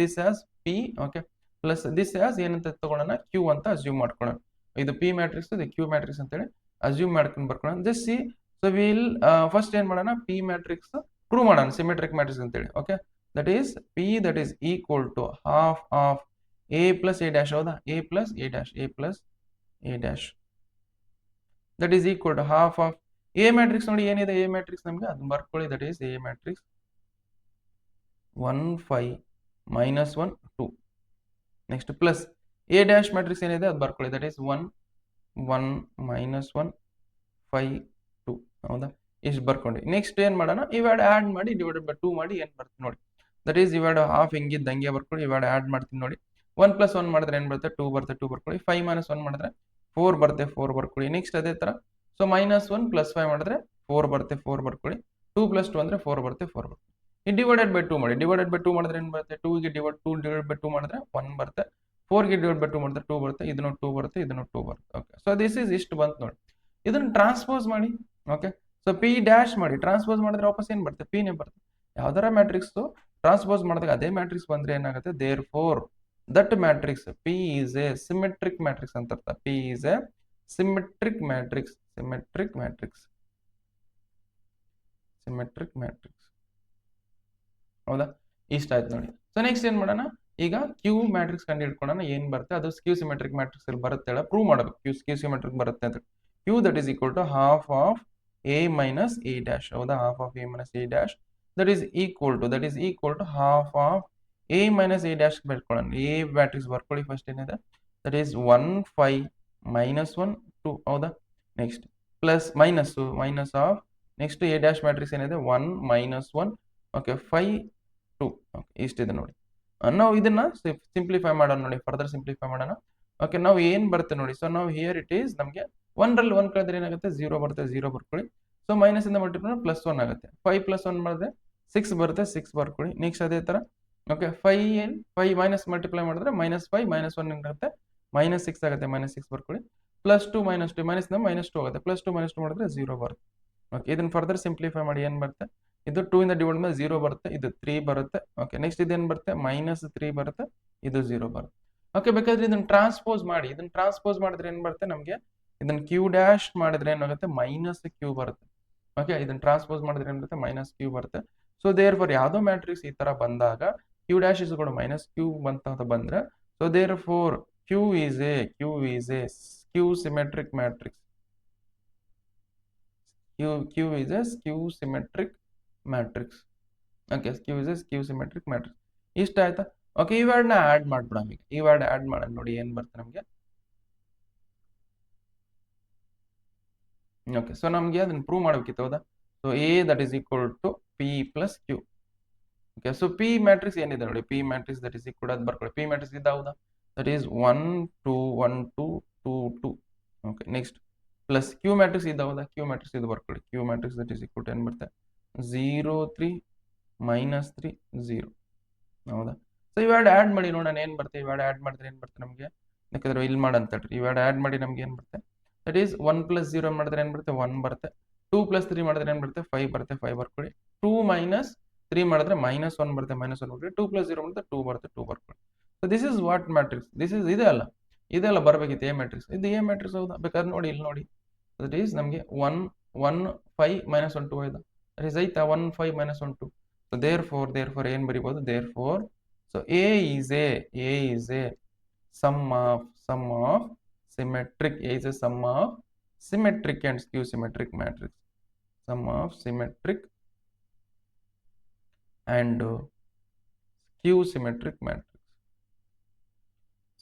as P. Okay, plus this as ಏನಂತ ತಗೊಳ್ಳೋಣ, ಕ್ಯೂ ಅಂತ ಅಸ್ಯೂಮ್ ಮಾಡ್ಕೊಳ್ಳೋಣ. ಇದು ಪಿ ಮ್ಯಾಟ್ರಿಕ್ಸ್, ಇದು ಕ್ಯೂ ಮ್ಯಾಟ್ರಿಕ್ಸ್ ಅಂತ ಹೇಳಿ ಅಸ್ಯೂಮ್ ಮಾಡ್ಕೊಂಡು ಬರ್ಕೊಳ್ಳೋಣ. Just see. So will first ಏನ್ ಮಾಡೋಣ, ಪಿ ಮ್ಯಾಟ್ರಿಕ್ಸ್ ಪ್ರೂವ್ ಮಾಡೋಣ ಸಿಮೆಟ್ರಿಕ್ ಮ್ಯಾಟ್ರಿಕ್ಸ್ ಅಂತೇಳಿ. Okay, that is P that is equal to half of A plus A dash. ಹೌದಾ, A plus A dash, A plus A dash that is equal to half of A matrix. ನೋಡಿ ಏನಿದೆ ಎ ಮ್ಯಾಟ್ರಿಕ್ಸ್ ನಮಗೆ, ಅದನ್ನ ಬರ್ಕೊಳ್ಳಿ. That is A matrix 1 5 -1 2. Next plus A dash matrix ಏನಿದೆ ಅದು ಬರ್ಕೊಳ್ಳಿ. That is 1 1 -1 5 2. ಹೌದಾ, ಇಷ್ಟು ಬರ್ಕೊಂಡು ನೆಕ್ಸ್ಟ್ ಏನ್ ಮಾಡೋಣ, ಇವೆರಡು ಆಡ್ ಮಾಡಿ ಡಿವೈಡೆಡ್ ಬೈ 2 ಮಾಡಿ ಏನ್ ಬರ್ತದೆ ನೋಡಿ. ದಟ್ ಈಸ್ ಇವೆರಡು ಹಾಫ್ ಹಿಂಗಿದ್ದು ಹಂಗೆ ಬರ್ಕೊಳ್ಳಿ. ಇವೆರಡು ಆಡ್ ಮಾಡ್ತೀನಿ ನೋಡಿ. 1 + 1 ಮಾಡಿದ್ರೆ ಏನ್ ಬರುತ್ತೆ, 2 ಬರುತ್ತೆ, 2 ಬರ್ಕೊಳ್ಳಿ. 5 - 1 ಮಾಡಿದ್ರೆ 4 ಬರುತ್ತೆ, 4 ಬರ್ಕೊಳ್ಳಿ. ನೆಕ್ಸ್ಟ್ ಅದೇ ತರ ಸೊ -1 + 5 ಮಾಡಿದ್ರೆ 4 ಬರುತ್ತೆ, 4 ಬರ್ಕೊಳ್ಳಿ. 2 + 2 ಅಂದ್ರೆ 4 ಬರುತ್ತೆ, 4 ಬರುತ್ತೆ. ಈ ಡಿವೈಡೆಡ್ ಬೈ 2 ಮಾಡಿ. ಡಿವೈಡೆಡ್ ಬೈ 2 ಮಾಡಿದ್ರೆ ಏನ್ ಬರುತ್ತೆ, 2 ಡಿವೈಡ್ ಬೈ 2 ಮಾಡಿದ್ರೆ 1 ಬರುತ್ತೆ, 4 ಡಿವೈಡ್ ಬೈ 2 ಮಾಡಿದ್ರೆ 2 ಬರುತ್ತೆ, ಇದನ್ನು 2 ಬರುತ್ತೆ, ಇದನ್ನು 2 ಬರುತ್ತೆ. ಓಕೆ, ಸೊ ದಿಸ್ ಇಸ್ ಇಷ್ಟು ಬಂತು ನೋಡಿ. ಇದನ್ನ ಟ್ರಾನ್ಸ್ಪೋಸ್ ಮಾಡಿ. ಓಕೆ, ಸೊ ಪಿ ಡ್ಯಾಶ್ ಮಾಡಿ ಟ್ರಾನ್ಸ್ಪೋಸ್ ಮಾಡಿದ್ರೆ ವಾಪಸ್ ಏನ್ ಬರುತ್ತೆ, ಪಿ ನೇ ಬರುತ್ತೆ. ಯಾವ್ದಾರ ಮ್ಯಾಟ್ರಿಕ್ಸ್ ಟ್ರಾನ್ಸ್ಪೋಸ್ ಮಾಡಿದಾಗ ಅದೇ ಮ್ಯಾಟ್ರಿಕ್ಸ್ ಬಂದ್ರೆ ಏನಾಗುತ್ತೆ, therefore that matrix P is a symmetric matrix ಅಂತ ಅರ್ಥ. P is a symmetric matrix, symmetric matrix, symmetric matrix. ಹೌದಾ, ಇಷ್ಟ ಆಯ್ತು ನೋಡಿ. ಸೊ ನೆಕ್ಸ್ಟ್ ಏನ್ ಮಾಡೋಣ, ಈಗ ಕ್ಯೂ ಮ್ಯಾಟ್ರಿಕ್ಸ್ ಕಂಡು ಹಿಡ್ಕೊಳ್ಳೋಣ. ಏನ್ ಬರುತ್ತೆ ಅದು ಕ್ಯೂ ಸಿಮೆಟ್ರಿಕ್ ಮ್ಯಾಟ್ರಿಕ್ಸ್ ಅಲ್ಲಿ ಬರುತ್ತೆ, ಪ್ರೂವ್ ಮಾಡಬೇಕು. ಕ್ಯೂ ಸಿಮೆಟ್ರಿಕ್ ಬರುತ್ತೆ ಅಂತ. Q that is equal to half of a minus a dash. ಹೌದಾ, half of a minus a dash that is equal to half of a minus a dash ಬರ್ಕೊಳ್ಳೋಣ. a matrix ಬರ್ಕೊಳ್ಳಿ. ಫಸ್ಟ್ ಏನಿದೆ, that is 1 5 -1 2. ಹೌದಾ, next plus minus of next a dash matrix ಏನಿದೆ 1 -1 ಓಕೆ 5 2. ಓಕೆ, ಇಷ್ಟಿದೆ ನೋಡಿ. ನಾವು ಇದನ್ನ ಸಿಂಪ್ಲಿಫೈ ಮಾಡೋಣ ನೋಡಿ, ಫರ್ದರ್ ಸಿಂಪ್ಲಿಫೈ ಮಾಡೋಣ. ಓಕೆ, ನಾವು ಏನ್ ಬರುತ್ತೆ ನೋಡಿ. ಸೊ ನಾವು ಹಿಯರ್ ಇಟ್ ಈಸ್ ನಮಗೆ 1 ರಲ್ಲಿ 1 ಕಳೆದ್ರೆ ಏನಾಗುತ್ತೆ, 0 ಬರುತ್ತೆ, 0 ಬರ್ಕೊಳ್ಳಿ. ಸೊ ಮೈನಸ್ ಇಂದ ಮಲ್ಟಿಪ್ಲೈ +1 ಆಗುತ್ತೆ. 5 + 1 ಮಾಡಿದ್ರೆ 6 ಬರುತ್ತೆ, 6 ಬರ್ಕೊಳ್ಳಿ. ನೆಕ್ಸ್ಟ್ ಅದೇ ತರ ಓಕೆ 5 ಮೈನಸ್ ಮಲ್ಟಿಪ್ಲೈ ಮಾಡಿದ್ರೆ -5 -1 ಏನಾಗುತ್ತೆ, -6 ಆಗುತ್ತೆ, -6 ಬರ್ಕೊಳ್ಳಿ. +2 -2 ಮೈನಸ್ ಇಂದ -2 ಆಗುತ್ತೆ, +2 -2 ಮಾಡಿದ್ರೆ 0 ಬರುತ್ತೆ. ಓಕೆ, ಇದನ್ನ ಫರ್ದರ್ ಸಿಂಪ್ಲಿಫೈ ಮಾಡಿ ಏನ್ ಬರುತ್ತೆ, ಇದು 2 ಇಂದ ಡಿವೈಡ್ ಮೇಲೆ 0 ಬರುತ್ತೆ, ಇದು 3 ಬರುತ್ತೆ. ಓಕೆ, ನೆಕ್ಸ್ಟ್ ಇದೇನ್ ಬರುತ್ತೆ, -3 ಬರುತ್ತೆ, ಇದು 0 ಬರುತ್ತೆ. ಓಕೆ, ಬೇಕಾದ್ರೆ ಇದನ್ನ ಟ್ರಾನ್ಸ್ಪೋಸ್ ಮಾಡಿ. ಇದನ್ನ ಟ್ರಾನ್ಸ್ಪೋಸ್ ಮಾಡಿದ್ರೆ ಏನ್ ಬರುತ್ತೆ ನಮಗೆ, ಇದನ್ನ ಕ್ಯೂ ಡ್ಯಾಶ್ ಮಾಡಿದ್ರೆ ಏನಾಗುತ್ತೆ, -q ಬರುತ್ತೆ. ಓಕೆ, ಇದನ್ನ ಟ್ರಾನ್ಸ್ಪೋಸ್ ಮಾಡಿದ್ರೆ ಏನ್ ಬರುತ್ತೆ, -q ಬರುತ್ತೆ. ಸೊ ದೇರ್ ಫಾರ್ ಯಾವ್ದೋ ಮ್ಯಾಟ್ರಿಕ್ಸ್ ಈ ತರ ಬಂದಾಗ ಕ್ಯೂ ಡ್ಯಾಶ್ ಇಸ್ ಕೂಡ -q ಅಂತ ಬಂದ್ರೆ, so therefore Q is a skew symmetric matrix. Q is a skew symmetric matrix. Okay, Q is a skew symmetric matrix. ಇಷ್ಟ ಆಯ್ತಾ. ಓಕೆ, ಇವೆರಡನ್ನ ಆಡ್ ಮಾಡ್ಬಿಡೋಣ. ಈಗ ಇವೆರಡು ಆಡ್ ಮಾಡೋಣ ನೋಡಿ ಏನ್ ಬರುತ್ತೆ ನಮಗೆ. ಓಕೆ, ಸೊ ನಮಗೆ ಅದನ್ನ ಪ್ರೂವ್ ಮಾಡಬೇಕಿತ್ತು. ಹೌದಾ, so A that is equal to P plus Q. Okay, so P matrix ಏನಿದೆ ನೋಡಿ, P matrix that is equal ಅದು ಬರ್ಕೊಳ್ಳಿ. ಪಿ ಮ್ಯಾಟ್ರಿಕ್ಸ್ ಇದೆ. ಹೌದಾ, that is 1 2 1 2 2 2. Okay, next plus Q matrix ಇದೆ. ಹೌದಾ, ಕ್ಯೂ ಮ್ಯಾಟ್ರಿಕ್ಸ್ ಇದು ಬರ್ಕೊಳ್ಳಿ. Q matrix that is equal to ಏನು ಬರುತ್ತೆ, 0 3 -3 0. ಹೌದಾ, ಸೊ ಇವೆರಡು ಆಡ್ ಮಾಡಿ ನೋಡೋಣ ಏನ್ ಬರುತ್ತೆ. ಇವೆರಡು ಆಡ್ ಮಾಡಿದ್ರೆ ಏನ್ ಬರುತ್ತೆ ನಮಗೆ, ಯಾಕಂದ್ರೆ ಇಲ್ಲಿ ಮಾಡಂತ ಹೇಳ್ರಿ. ಇವೆರಡು ಆಡ್ ಮಾಡಿ ನಮ್ಗೆ ಏನ್ ಬರುತ್ತೆ, ದಟ್ ಈಸ್ 1 + 0 ಮಾಡಿದ್ರೆ ಏನ್ ಬರುತ್ತೆ, 1 ಬರುತ್ತೆ. 2 + 3 ಮಾಡಿದ್ರೆ ಏನ್ ಬರುತ್ತೆ, 5 ಬರುತ್ತೆ, 5 ಬರ್ಕೊಳ್ಳಿ. 2 - 3 ಮಾಡಿದ್ರೆ -1 ಬರುತ್ತೆ, -1 ಬರ್ಕೊಳ್ಳಿ. 2 + 0 ಮಾಡಿದ್ರೆ 2 ಬರುತ್ತೆ, 2 ಬರ್ಕೊಳ್ಳಿ. So this is what matrix. This is ಇದೆಲ್ಲ ಬರಬೇಕಿತ್ತು ಎ ಮ್ಯಾಟ್ರಿಕ್ಸ್. ಇದು ಎ ಮ್ಯಾಟ್ರಿಕ್ಸ್. ಹೌದಾ, ಬೇಕಾದ್ರೆ ನೋಡಿ ಇಲ್ಲಿ ನೋಡಿ. ದಟ್ ಈಸ್ ನಮಗೆ 1 1 5 -1 2 ಇದೆ. ದಟ್ ಈಸ್ ಆಯ್ತಾ 1 5 -1 2. ಸೊ ದೇರ್ ಫೋರ್ ಏನ್ ಬರಿಬಹುದು, therefore so A is A sum of symmetric. A is a sum of symmetric and skew symmetric matrix. Sum of symmetric and skew symmetric matrix.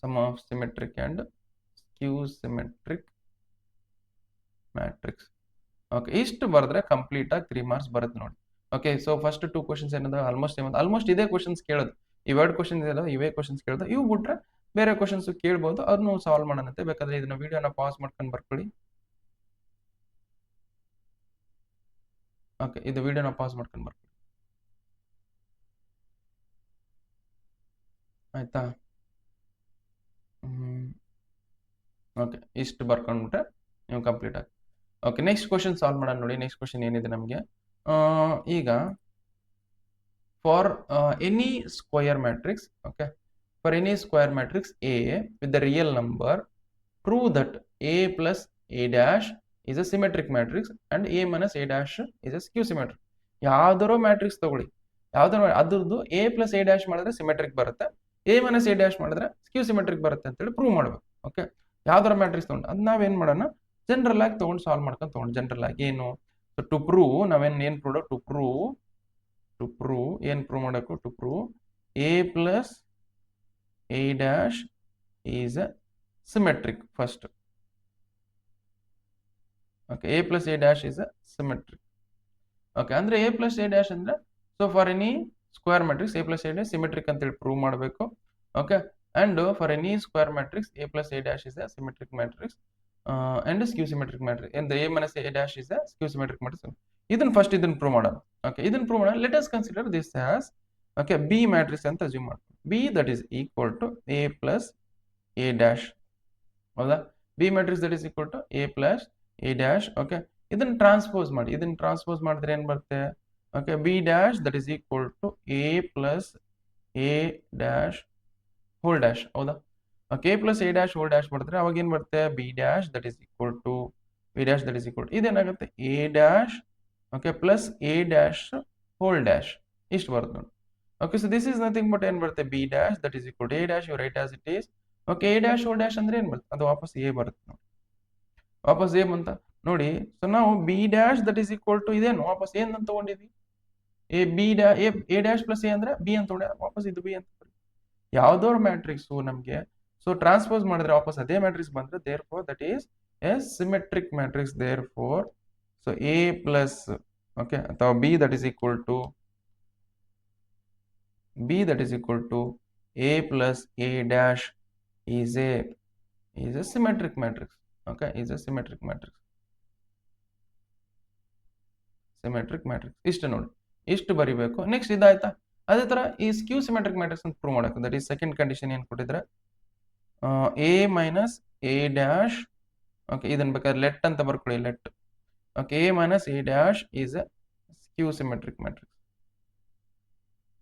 Sum of symmetric and skew symmetric matrix. Okay, ಇಷ್ಟು ಬರೆದ್ರೆ ಕಂಪ್ಲೀಟ್ ಆಗಿ 3 ಮಾರ್ಕ್ಸ್ ಬರುತ್ತೆ ನೋಡಿ. ಓಕೆ, ಸೊ ಫಸ್ಟ್ 2 ಕ್ವಶನ್ಸ್ ಏನದ ಆಲ್ಮೋಸ್ಟ್ ಇದೇ ಕ್ವಶನ್ಸ್ ಕೇಳೋದು. ಇವೆರಡು ಕ್ವಶನ್ಸ್ ಇದೆಲ್ಲ ಇವೇ ಕ್ವಶನ್ಸ್ ಕೇಳೋದು. ಇವು ಬಿಟ್ರೆ ಬೇರೆ ಕ್ವಶನ್ಸ್ ಕೇಳ್ಬೋದು, ಅದನ್ನು ಸಾಲ್ವ್ ಮಾಡೋಣಂತೆ. ಬೇಕಾದ್ರೆ ಇದನ್ನ ವಿಡಿಯೋನ ಪಾಸ್ ಮಾಡ್ಕೊಂಡು ಬರ್ಕೊಳ್ಳಿ. ಓಕೆ, ಇದು ವಿಡಿಯೋನ ಪಾಸ್ ಮಾಡ್ಕೊಂಡು ಬರ್ಕೊಳ್ಳಿ. ಆಯ್ತಾ. ಓಕೆ, ಇಷ್ಟು ಬರ್ಕೊಂಡ್ಬಿಟ್ರೆ ನೀವು ಕಂಪ್ಲೀಟ್ ಆಗಿ. ಓಕೆ, ನೆಕ್ಸ್ಟ್ ಕ್ವಶನ್ ಸಾಲ್ವ್ ಮಾಡೋಣ ನೋಡಿ. ನೆಕ್ಸ್ಟ್ ಕ್ವಶನ್ ಏನಿದೆ ನಮಗೆ, ಈಗ for any square matrix. Okay, for any square matrix A with the real number, prove that A plus A dash is a symmetric matrix and A minus A dash is a skew symmetric. ಯಾವ್ದಾರೋ ಮ್ಯಾಟ್ರಿಕ್ಸ್ ತಗೊಳ್ಳಿ, ಯಾವ್ದಾರು ಅದ್ರದ್ದು ಎ ಪ್ಲಸ್ ಎ ಡ್ಯಾಶ್ ಮಾಡಿದ್ರೆ ಸಿಮೆಟ್ರಿಕ್ ಬರುತ್ತೆ, ಎ ಮೈನಸ್ ಎ ಡ್ಯಾಶ್ ಮಾಡಿದ್ರೆ ಸ್ಕ್ಯೂ ಸಿಮೆಟ್ರಿಕ್ ಬರುತ್ತೆ ಅಂತೇಳಿ ಪ್ರೂವ್ ಮಾಡ್ಬೇಕು. ಓಕೆ, ಯಾವ್ದಾರ ಮ್ಯಾಟ್ರಿಕ್ಸ್ ತಗೊಂಡು ಅದ್ ನಾವೇನ್ ಮಾಡೋಣ, ಜನರಲ್ ಆಗಿ ತಗೊಂಡು ಸಾಲ್ವ್ ಮಾಡ್ಕೊಂಡು ತಗೊಂಡು ಜನರಲ್ ಆಗಿ ಏನು ಟು ಪ್ರೂವ್ ಏನ್ ಪ್ರೂವ್ ಟು ಪ್ರೂವ್ ಏನ್ ಪ್ರೂವ್ ಮಾಡಬೇಕು, to prove A plus A dash is a symmetric first. Okay, A plus A dash is a symmetric. Okay, ಅಂದ್ರೆ ಎ ಪ್ಲಸ್ ಎ ಡ್ಯಾಶ್ ಅಂದ್ರೆ so for any square matrix A plus A dash symmetric ಅಂತೇಳಿ ಪ್ರೂವ್ ಮಾಡಬೇಕು. Okay, and for any square matrix A plus A dash is a symmetric matrix and skew symmetric matrix and A minus A dash is a skew symmetric matrix. ಇದನ್ನ ಫಸ್ಟ್ ಇದನ್ನ ಪ್ರೂವ್ ಮಾಡೋಣ. ಓಕೆ, ಇದನ್ನ ಪ್ರೂವ್ ಮಾಡೋಣ. Let us consider this as okay B matrix ಅಂತ ಅಸ್ಯೂಮ್ ಮಾಡ್ತೀವಿ. B that is equal to A plus A dash. ಹೌದಾ, B matrix that is equal to A plus A dash. Okay, ಇದನ್ನ ಟ್ರಾನ್ಸ್ಪೋಸ್ ಮಾಡಿ, ಇದನ್ನ ಟ್ರಾನ್ಸ್ಪೋಸ್ ಮಾಡಿದ್ರೆ ಏನ್ ಬರುತ್ತೆ, okay B dash that is equal to A plus A dash whole dash. ಹೌದಾ, okay A plus A dash whole dash ಮಾಡಿದ್ರೆ ಅವಾಗ ಏನ್ ಬರುತ್ತೆ, B dash that is equal to B dash that is equal to ಇದೇನಾಗುತ್ತೆ A dash okay plus A dash whole dash ಇಷ್ಟು ಬರುತ್ತೆ ನೋಡಿ. Okay, so this is nothing but ಏನ್ ಬರುತ್ತೆ, B dash that is equal to A dash you write as it is. Okay, A dash whole dash ಅಂದ್ರೆ ಏನ್ ಬರುತ್ತೆ, ಅದು ವಾಪಸ್ ಎ ಬರುತ್ತೆ ನೋಡಿ, ವಾಪಸ್ ಎ ಅಂತ ನೋಡಿ. ಸೊ ನಾವು B dash that is equal to ಇದೇನು ವಾಪಸ್ ಏನ್ ಅಂತ ತಗೊಂಡಿದ್ವಿ, A B A dash plus A ಅಂದ್ರೆ ಬಿ ಅಂತ ತಗೊಂಡೆ, ವಾಪಸ್ ಇದು ಬಿ ಅಂತ. ಯಾವ್ದೋ ಮ್ಯಾಟ್ರಿಕ್ಸ್ ನಮ್ಗೆ ಸೊ ಟ್ರಾನ್ಸ್ಪೋಸ್ ಮಾಡಿದ್ರೆ ವಾಪಸ್ ಅದೇ ಮ್ಯಾಟ್ರಿಕ್ಸ್ ಬಂದ್ರೆ therefore that is a symmetric matrix. Therefore so A plus okay ಅಥವಾ B that is equal to A plus A dash is a symmetric matrix. Okay, is a symmetric matrix. ಇಷ್ಟು ನೋಡಿ, ಇಷ್ಟು ಬರಿಬೇಕು. ನೆಕ್ಸ್ಟ್ ಇದಾಯ್ತಾ, ಅದೇ ತರ ಈ ಸ್ಕ್ಯೂ ಸಿಮೆಟ್ರಿಕ್ ಮ್ಯಾಟ್ರಿಕ್ಸ್ ಅಂತ ಪ್ರೂವ್ ಮಾಡಬೇಕು. ದಟ್ ಈಸ್ ಸೆಕೆಂಡ್ ಕಂಡೀಷನ್ ಏನ್ ಕೊಟ್ಟಿದ್ರೆ A minus A dash. Okay, ಇದನ್ನ ಬೇಕಾದ್ರೆ ಲೆಟ್ ಅಂತ ಬರ್ಕೊಳ್ಳಿ, let. Okay, A minus A dash is a skew symmetric matrix.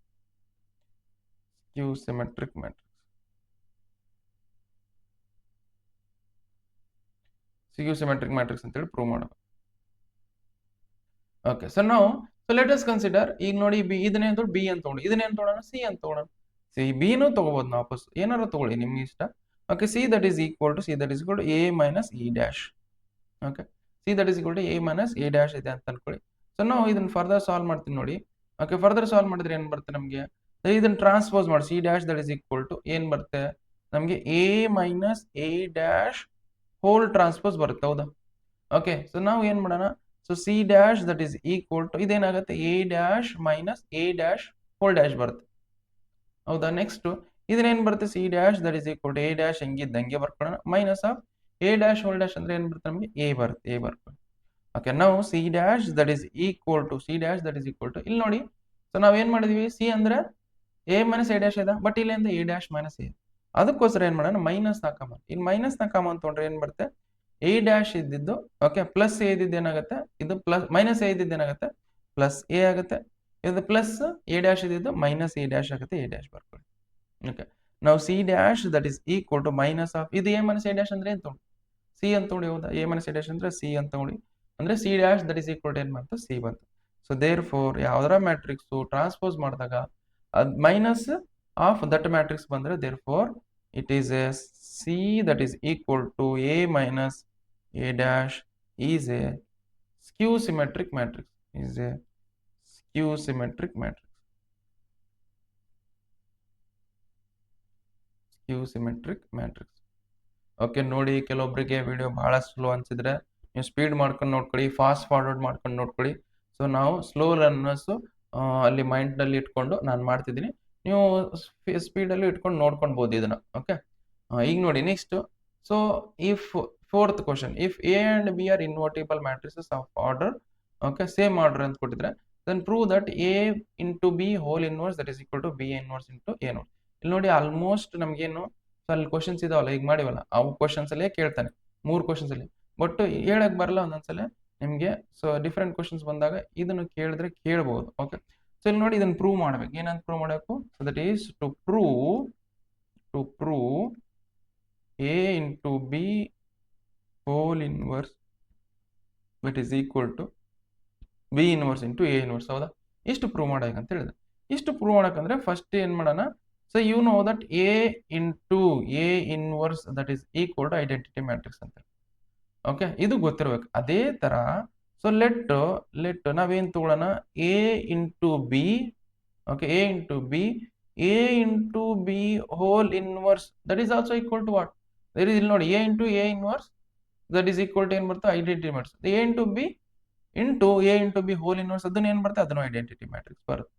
Skew symmetric matrix ಅಂತೇಳಿ ಪ್ರೂವ್ ಮಾಡಬೇಕು. ಓಕೆ, ಸೊ ನಾವು ಸೊ ಲೆಟ್ ಅಸ್ ಕನ್ಸಿಡರ್ ಈಗ ನೋಡಿ ಬಿ ಇದನ್ನೇನ್ ತಗೊಂಡು ಬಿ ಅಂತ ತಗೊಂಡು ಇದನ್ನೇನ್ ತಗೊಳ್ಳೋಣ, ಸಿ ಅಂತ ತಗೊಳ್ಳೋಣ. ಸಿ ಬಿನೂ ತಗೋಬಹುದು ನಾವು ವಾಪಸ್, ಏನಾರು ತಗೊಳ್ಳಿ ನಿಮ್ಗೆ ಇಷ್ಟ. Okay, C that is equal to A minus E dash. Okay, C that is equal to A minus A dash ಇದೆ ಅಂತ ಅನ್ಕೊಳ್ಳಿ. ಸೊ ನಾವು ಇದನ್ನ ಫರ್ದರ್ ಸಾಲ್ವ್ ಮಾಡ್ತೀನಿ ನೋಡಿ. ಓಕೆ, ಫರ್ದರ್ ಸಾಲ್ವ್ ಮಾಡಿದ್ರೆ ಏನ್ ಬರುತ್ತೆ ನಮಗೆ, ಇದನ್ನ ಟ್ರಾನ್ಸ್ಪೋಸ್ ಮಾಡಿ C dash that is equal to ಏನ್ ಬರುತ್ತೆ ನಮಗೆ A minus A dash whole transpose ಬರುತ್ತೆ. ಹೌದಾ, ಓಕೆ, ಸೊ ನಾವು ಏನ್ ಮಾಡೋಣ, so C dash that is equal to ಇದೇನಾಗುತ್ತೆ A dash minus A dash whole dash ಬರುತ್ತೆ. ಹೌದಾ, ನೆಕ್ಸ್ಟ್ ಇದನ್ನೇನ್ ಬರುತ್ತೆ, C dash that is equal to A dash ಹೆಂಗಿದ್ದಂಗೆ ಬರ್ಕೊಳ್ಳೋಣ minus of A dash whole dash ಅಂದ್ರೆ ಏನ್ ಬರುತ್ತೆ ನಮಗೆ ಎ ಬರುತ್ತೆ. ಓಕೆ, ನಾವು C dash that is equal to ಇಲ್ಲಿ ನೋಡಿ. ಸೊ ನಾವ್ ಏನ್ ಮಾಡಿದ್ವಿ, ಸಿ ಅಂದ್ರೆ ಎ ಮೈನಸ್ ಎ ಡ್ಯಾಶ್ ಇದೆ, ಬಟ್ ಇಲ್ಲಿ ಎ ಡ್ಯಾಶ್ ಮೈನಸ್ ಎ, ಅದಕ್ಕೋಸ್ಕರ ಏನ್ ಮಾಡೋಣ ಮೈನಸ್ ಹಾಕಮ್ಮ. ಇಲ್ಲಿ ಮೈನಸ್ ಹಾಕಮ್ಮ ಅಂತಂದ್ರೆ ಏನ್ ಬರುತ್ತೆ, ಎ ಡ್ಯಾಶ್ ಇದ್ದಿದ್ದು ಓಕೆ ಪ್ಲಸ್ ಎ ಇದ್ದಿದ್ದು ಏನಾಗುತ್ತೆ, ಇದು ಪ್ಲಸ್ ಮೈನಸ್ ಎ ಇದ್ದಿದ್ದು ಏನಾಗುತ್ತೆ ಪ್ಲಸ್ ಎ ಆಗುತ್ತೆ. ಇದು ಪ್ಲಸ್ ಎ ಡ್ಯಾಶ್ ಇದ್ದಿದ್ದು ಮೈನಸ್ ಎ ಡ್ಯಾಶ್ ಆಗುತ್ತೆ, ಎ ಡ್ಯಾಶ್ ಬರ್ಕೊಳ್ಳಿ. ಓಕೆ, ನಾವು C dash that is equal to minus of ಇದು ಎ ಮೈನಸ್ ಎ ಡ್ಯಾಶ್ ಅಂದ್ರೆ ಏನ್ ತಗೊಂಡು ಸಿ ಅಂತ ತಗೊಂಡು. ಹೌದಾ, ಎ ಮೈನಸ್ ಎ ಡ್ಯಾಶ್ ಅಂದ್ರೆ ಸಿ ಅಂತ ತಗೊಂಡು, ಅಂದ್ರೆ C dash that is equal to ಏನ್ ಬಂತು ಸಿ ಬಂತು. ಸೊ ದೇರ್ ಫೋರ್ ಯಾವ್ದಾರ ಮ್ಯಾಟ್ರಿಕ್ಸ್ ಟ್ರಾನ್ಸ್ಪೋಸ್ ಮಾಡಿದಾಗ ಅದ್ ಮೈನಸ್ ಆಫ್ ದಟ್ ಮ್ಯಾಟ್ರಿಕ್ಸ್ ಬಂದ್ರೆ there four it is A C that is equal to A minus A dash is a skew symmetric matrix. Okay, ನೋಡಿ ಕೆಲವೊಬ್ಬರಿಗೆ ವಿಡಿಯೋ ಬಹಳ ಸ್ಲೋ ಅನ್ಸಿದ್ರೆ ನೀವು ಸ್ಪೀಡ್ ಮಾಡ್ಕೊಂಡು ನೋಡ್ಕೊಳ್ಳಿ, ಫಾಸ್ಟ್ ಫಾರ್ವರ್ಡ್ ಮಾಡ್ಕೊಂಡು ನೋಡ್ಕೊಳ್ಳಿ. ಸೊ ನಾವು ಸ್ಲೋ ರನ್ನರ್ಸ್ ಅಲ್ಲಿ ಮೈಂಡ್ ನಲ್ಲಿ ಇಟ್ಕೊಂಡು ನಾನು ಮಾಡ್ತಿದ್ದೀನಿ, ನೀವು ಸ್ಪೀಡ್ ಅಲ್ಲಿ ಇಟ್ಕೊಂಡು ನೋಡ್ಕೊಳ್ಬಹುದು ಇದನ್ನ. ಓಕೆ, ಈಗ ನೋಡಿ next. So if fourth question, if A and B are invertible matrices of order okay same order ಅಂತ ಕೊಟ್ಟಿದ್ರೆ then prove that A into B whole inverse that is equal to B inverse into A note. ಇಲ್ಲಿ ನೋಡಿ ಆಲ್ಮೋಸ್ಟ್ ನಮ್ಗೇನು ಅಲ್ಲಿ ಕ್ವಶನ್ಸ್ ಇದಾವಲ್ಲ ಈಗ ಮಾಡಿವಲ್ಲ ಅವು ಕ್ವಶನ್ಸ್ ಅಲ್ಲೇ ಕೇಳ್ತಾನೆ 3 ಕ್ವಶನ್ಸ್ ಅಲ್ಲಿ, ಬಟ್ ಹೇಳಕ್ ಬರಲ್ಲ ಒಂದೊಂದ್ಸಲ ನಿಮ್ಗೆ. ಸೊ ಡಿಫ್ರೆಂಟ್ ಕ್ವಶನ್ಸ್ ಬಂದಾಗ ಇದನ್ನು ಕೇಳಿದ್ರೆ ಕೇಳಬಹುದು. ಓಕೆ, ಸೊ ಇಲ್ಲಿ ನೋಡಿ ಇದನ್ನ ಪ್ರೂವ್ ಮಾಡ್ಬೇಕು. ಏನಂತ ಪ್ರೂವ್ ಮಾಡಬೇಕು, so that is to prove A into B whole inverse that is equal to B inverse into A inverse. ಹೌದಾ? ಇಷ್ಟು ಪ್ರೂವ್ ಮಾಡಬೇಕು ಅಂತ ಹೇಳಿದ್ರೆ, ಇಷ್ಟು ಪ್ರೂವ್ ಮಾಡಬೇಕಂದ್ರೆ ಫಸ್ಟ್ ಏನು ಮಾಡೋಣ? So you know that A into A inverse that is equal to identity matrix ಅಂತ. ಓಕೆ, ಇದು ಗೊತ್ತಿರಬೇಕು. ಅದೇ ತರ ಸೊ ಲೆಟ್ ನಾವೇನ್ ತಗೊಳ್ಳೋಣ? A into B. Okay, A into B, A into B whole inverse that is also equal to what? ಇಲ್ಲಿ ನೋಡಿ, A into A inverse that is equal to ಏನ್ ಬರುತ್ತೆ? Identity matrix. A into B into A into B whole inverse ಅದನ್ನ ಏನ್ ಬರುತ್ತೆ? ಅದನ್ನು ಐಡೆಂಟಿಟಿ ಮ್ಯಾಟ್ರಿಕ್ಸ್ ಬರುತ್ತೆ.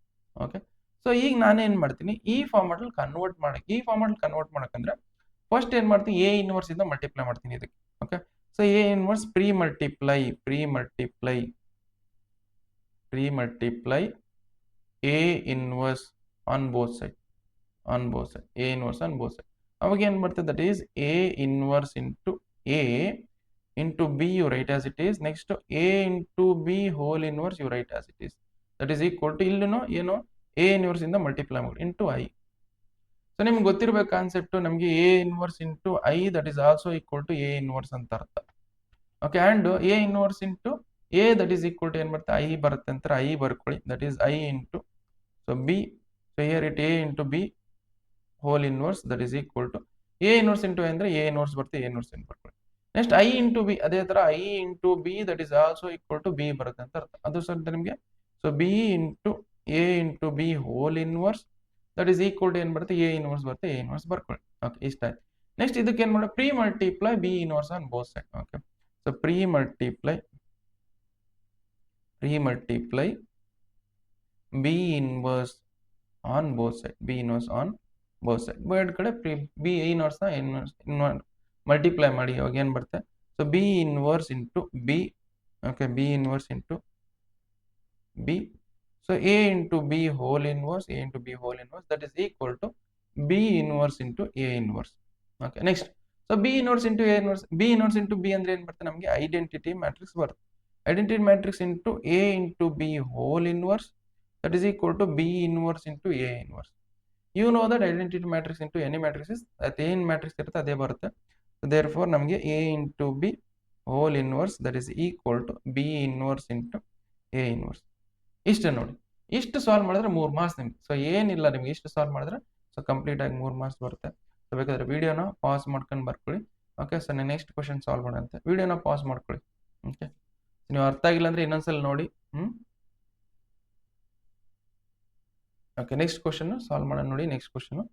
ಓಕೆ, ಸೊ ಈಗ ನಾನೇನ್ ಮಾಡ್ತೀನಿ? ಈ ಫಾರ್ಮ್ಯಾಟ್ ಕನ್ವರ್ಟ್ ಮಾಡಕ್ಕಂದ್ರೆ ಫಸ್ಟ್ ಏನ್ ಮಾಡ್ತೀನಿ? ಎ ಇನ್ವರ್ಸ್ ಇಂದ ಮಲ್ಟಿಪ್ಲೈ ಮಾಡ್ತೀನಿ ಇದಕ್ಕೆ. Okay, so A inverse pre multiply A inverse on both side, A inverse on both side. ಅವಾಗ ಏನ್ ಬರ್ತದೆ? That is A inverse into A into b you write as it is. Next a into b whole inverse you write as it is. That is equal to ಇಲ್ಲೂ ಏನು? a inverse ಇಂದ ಮಲ್ಟಿಪ್ಲೈ ಮಾಡಿ ಇಂಟು i. ಸೊ ನಿಮ್ಗೆ ಗೊತ್ತಿರಬೇಕು ಕಾನ್ಸೆಪ್ಟ್, ನಮಗೆ a inverse into i that is also equal to a inverse ಅಂತ ಅರ್ಥ. Okay, and a inverse into a that is equal to ಏನ್ ಬರುತ್ತೆ? i ಬರುತ್ತೆ ಅಂತ i ಬರ್ಕೊಳ್ಳಿ. That is i into so b. So here it a into b whole inverse that is equal to a inverse into ಅಂದ್ರೆ a inverse ಬರುತ್ತೆ, a inverse ಇಂಟು ಬರ್ಕೊಳ್ಳಿ. ನೆಕ್ಸ್ಟ್ ಐ ಇಂಟು ಬಿ, ಅದೇ ತರ I into B that is also equal to B ಬರುತ್ತೆ ಅಂತ ಅರ್ಥ. ಅದು ಸ್ವಲ್ಪ ನಿಮಗೆ. So B into A into B whole inverse that is equal to ಏನ್ ಬರುತ್ತೆ? ಎ ಇನ್ವರ್ಸ್ ಬರುತ್ತೆ, ಎ ಇನ್ವರ್ಸ್ ಬರ್ಕೊಳ್ಳಿ. ಓಕೆ, ಇಷ್ಟ ಆಯ್ತು. ನೆಕ್ಸ್ಟ್ ಇದಕ್ಕೆ ಏನ್ ಮಾಡೋ? Pre multiply B inverse on both side. Okay, so pre multiply B inverse on both side, ಎರಡು ಕಡೆ ಬಿ ಇನ್ವರ್ಸ್ ಮಲ್ಟಿಪ್ಲೈ ಮಾಡಿ. ಇವಾಗ ಏನ್ ಬರುತ್ತೆ? So B inverse into B. Okay, B inverse into B. So A into B whole inverse that is equal to B inverse into A inverse. Okay, next so B inverse into A inverse, B inverse into B ಅಂದ್ರೆ ಏನ್ ಬರುತ್ತೆ? ನಮಗೆ ಐಡೆಂಟಿಟಿ ಮ್ಯಾಟ್ರಿಕ್ಸ್ ಬರುತ್ತೆ. Identity matrix into A into B whole inverse that is equal to B inverse into A inverse. You know that identity matrix into any matrix ಏನ್ ಮ್ಯಾಟ್ರಿಕ್ಸ್ ಇರುತ್ತೆ ಅದೇ ಬರುತ್ತೆ. Therefore ನಮಗೆ a into b whole inverse that is equal to b inverse into a inverse. ಇಷ್ಟು ನೋಡಿ, ಇಷ್ಟು ಸಾಲ್ವ್ ಮಾಡಿದ್ರೆ 3 ಮಾರ್ಕ್ಸ್ ನಿಮ್ಗೆ. ಸೊ ಏನಿಲ್ಲ, ನಿಮ್ಗೆ ಇಷ್ಟು ಸಾಲ್ವ್ ಮಾಡಿದ್ರೆ ಸೊ ಕಂಪ್ಲೀಟ್ ಆಗಿ 3 ಮಾರ್ಕ್ಸ್ ಬರುತ್ತೆ. ಸೊ ಬೇಕಾದ್ರೆ ವಿಡಿಯೋನ ಪಾಸ್ ಮಾಡ್ಕೊಂಡು ಬರ್ಕೊಳ್ಳಿ. ಓಕೆ, ಸೊ ನಾನು ನೆಕ್ಸ್ಟ್ ಕ್ವಶನ್ ಸಾಲ್ವ್ ಮಾಡೋಂತೆ ವಿಡಿಯೋನ ಪಾಸ್ ಮಾಡ್ಕೊಳ್ಳಿ. ಓಕೆ, ನೀವು ಅರ್ಥ ಆಗಿಲ್ಲ ಅಂದ್ರೆ ಇನ್ನೊಂದ್ಸಲ ನೋಡಿ. ಓಕೆ, ನೆಕ್ಸ್ಟ್ ಕ್ವಶನ್ ಸಾಲ್ವ್ ಮಾಡೋಣ ನೋಡಿ. Next question.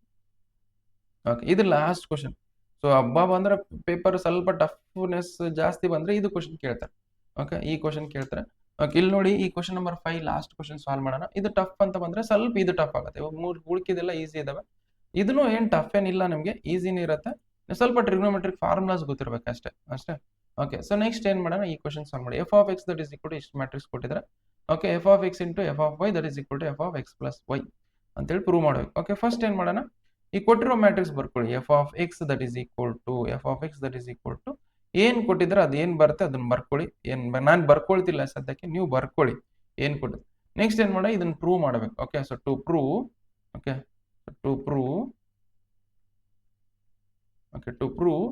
ಓಕೆ, ಇದು ಲಾಸ್ಟ್ ಕ್ವಶನ್. ಸೊ ಹಬ್ಬ ಬಂದ್ರೆ ಪೇಪರ್ ಸ್ವಲ್ಪ ಟಫ್ನೆಸ್ ಜಾಸ್ತಿ ಬಂದ್ರೆ ಇದು ಕ್ವಶನ್ ಕೇಳ್ತಾರೆ. ಓಕೆ, ಈ ಕ್ವಶನ್ ಕೇಳ್ತಾರೆ. ಓಕೆ, ಇಲ್ಲಿ ನೋಡಿ, ಈ question number 5 last question solve ಮಾಡೋಣ. ಇದು ಟಫ್ ಅಂತ ಬಂದ್ರೆ ಸ್ವಲ್ಪ ಇದು ಟಫ್ ಆಗುತ್ತೆ. ಇವಾಗ 3 ಉಳ್ಕಿದೆಲ್ಲ ಈಸಿ ಇದಾವೆ. ಇದನ್ನು ಏನ್ ಟಫ್ ಏನಿಲ್ಲ, ನಿಮಗೆ ಈಸಿನೇ ಇರುತ್ತೆ. ಸ್ವಲ್ಪ ಟ್ರಿಗ್ನೋಮೆಟ್ರಿಕ್ ಫಾರ್ಮುಲಾಸ್ ಗೊತ್ತಿರ್ಬೇಕು ಅಷ್ಟೇ. ಓಕೆ, ಸೊ ನೆಕ್ಸ್ಟ್ ಏನ್ ಮಾಡೋಣ? ಈ ಕ್ವಶನ್ ಸಾಲ್ವ್ ಮಾಡಿ. F of X that is equal to ಇಷ್ಟು ಮ್ಯಾಟ್ರಿಕ್ಸ್ ಕೊಟ್ಟಿದ್ದಾರೆ. Okay, F of X into F of Y that is equal to F of X plus Y ಅಂತೇಳಿ ಪ್ರೂವ್ ಮಾಡಬೇಕು. ಓಕೆ, ಫಸ್ಟ್ ಏನ್ ಮಾಡೋಣ? ಈ ಕೊಟ್ಟಿರೋ ಮ್ಯಾಟ್ರಿಕ್ಸ್ ಬರ್ಕೊಳ್ಳಿ. F of X that is equal to ಏನ್ ಕೊಟ್ಟಿದ್ರೆ ಅದು ಏನ್ ಬರುತ್ತೆ ಅದನ್ನ ಬರ್ಕೊಳ್ಳಿ. ನಾನು ಬರ್ಕೊಳ್ತಿಲ್ಲ ಸದ್ಯಕ್ಕೆ, ನೀವು ಬರ್ಕೊಳ್ಳಿ ಏನ್ ಕೊಟ್ಟಿದ್ರು. ನೆಕ್ಸ್ಟ್ ಏನ್ ಮಾಡ? ಇದನ್ನ ಪ್ರೂವ್ ಮಾಡಬೇಕು. ಓಕೆ, ಸೊ ಟು ಪ್ರೂವ್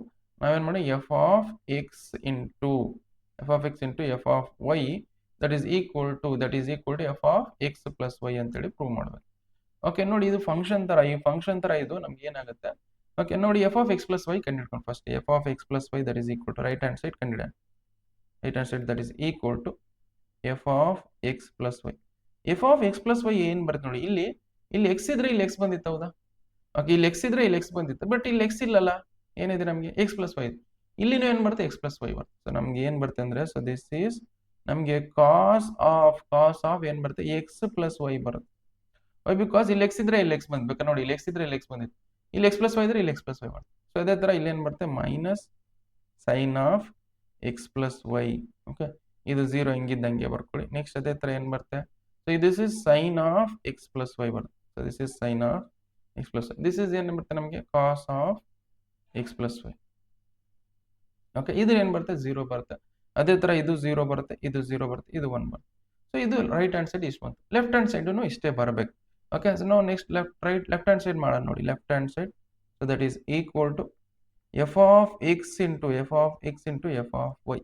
ನಾವೇನ್ ಮಾಡಿ? F of X into F of Y that is equal to F of X plus Y ಅಂತೇಳಿ ಪ್ರೂವ್ ಮಾಡ್ಬೇಕು. ಓಕೆ, ನೋಡಿ, ಇದು ಫಂಕ್ಷನ್ ತರ, ಈ ಫಂಕ್ಷನ್ ತರ ಇದು ನಮ್ಗೆ ಏನಾಗುತ್ತೆ? ಓಕೆ, ನೋಡಿ, f of X plus y ಕಂಡಿಡ್ಕೊಂಡು first. F of X plus y that is equal to right hand side ಕಂಡಿಡ. Right hand side that is equal to F of X plus y. F of X plus y ಏನ್ ಬರುತ್ತೆ ನೋಡಿ, ಇಲ್ಲಿ ಎಕ್ಸ್ ಇದ್ರೆ ಇಲ್ಲಿ ಎಕ್ಸ್ ಬಂದಿತ್ತು. ಹೌದಾ? ಓಕೆ, ಇಲ್ಲಿ ಎಕ್ಸ್ ಇದ್ರೆ ಇಲ್ಲಿ ಎಕ್ಸ್ ಬಂದಿತ್ತು. ಬಟ್ ಇಲ್ಲಿ ಎಕ್ಸ್ ಇಲ್ಲಲ್ಲ, ಏನಿದೆ ನಮಗೆ? X plus y. ಇಲ್ಲಿನೂ ಏನ್ ಬರುತ್ತೆ? ಎಕ್ಸ್ ಪ್ಲಸ್ ವೈ ಬರುತ್ತೆ. ಸೊ ನಮ್ಗೆ ಏನ್ ಬರುತ್ತೆ ಅಂದ್ರೆ, ಸೊ ದಿಸ್ ಈಸ್ ನಮ್ಗೆ ಕಾಸ್ ಆಫ್ ಏನ್ ಬರುತ್ತೆ? ಎಕ್ಸ್ ಪ್ಲಸ್ ವೈ ಬರುತ್ತೆ. ವೈ ಬಿಕಾಸ್ ಇಲ್ಲಿ ಎಕ್ಸ್ ಇದ್ರೆ ಇಲ್ಲಿ ಎಕ್ಸ್ ಬಂದ್ಬೇಕು ನೋಡಿ. ಇಲ್ಲಿ ಎಕ್ಸ್ ಇದ್ರೆ ಇಲ್ಲಿ ಎಕ್ಸ್ ಬಂದಿತ್ತು, ಇಲ್ಲಿ ಎಕ್ಸ್ ಪ್ಲಸ್ ವೈ ಇದ್ರೆ ಇಲ್ಲಿ ಎಕ್ಸ್ ಪ್ಲಸ್ ವೈ ಬರುತ್ತೆ. ಸೊ ಅದೇ ತರ ಇಲ್ಲಿ ಏನ್ ಬರುತ್ತೆ? Minus sine of X plus y. Okay, ಇದು 0 ಹಿಂಗಿದ್ದಂಗೆ ಬರ್ಕೊಳ್ಳಿ. ನೆಕ್ಸ್ಟ್ ಅದೇ ತರ ಏನ್ ಬರುತ್ತೆ? So this is sine of X plus y ಬರುತ್ತೆ. So this is sine of X plus y. This is ಏನ್ ಬರುತ್ತೆ ನಮಗೆ? Cos of X plus y. Okay, ಇದು ಏನ್ ಬರುತ್ತೆ? 0 ಬರುತ್ತೆ. ಅದೇ ತರ ಇದು 0 ಬರುತ್ತೆ, ಇದು 0 ಬರುತ್ತೆ, ಇದು 1 ಬರುತ್ತೆ. ಸೊ ಇದು ರೈಟ್ ಹ್ಯಾಂಡ್ ಸೈಡ್ ಇಷ್ಟು ಬಂತು. ಲೆಫ್ಟ್ ಹ್ಯಾಂಡ್ ಸೈಡ್ ಇಷ್ಟೇ ಬರಬೇಕು. ಓಕೆ, ಸೊ ನಾವು ನೆಕ್ಸ್ಟ್ ಲೆಫ್ಟ್ ಹ್ಯಾಂಡ್ ಸೈಡ್ ಮಾಡೋಣ ನೋಡಿ. Left hand side so that is equal to F of X into F of Y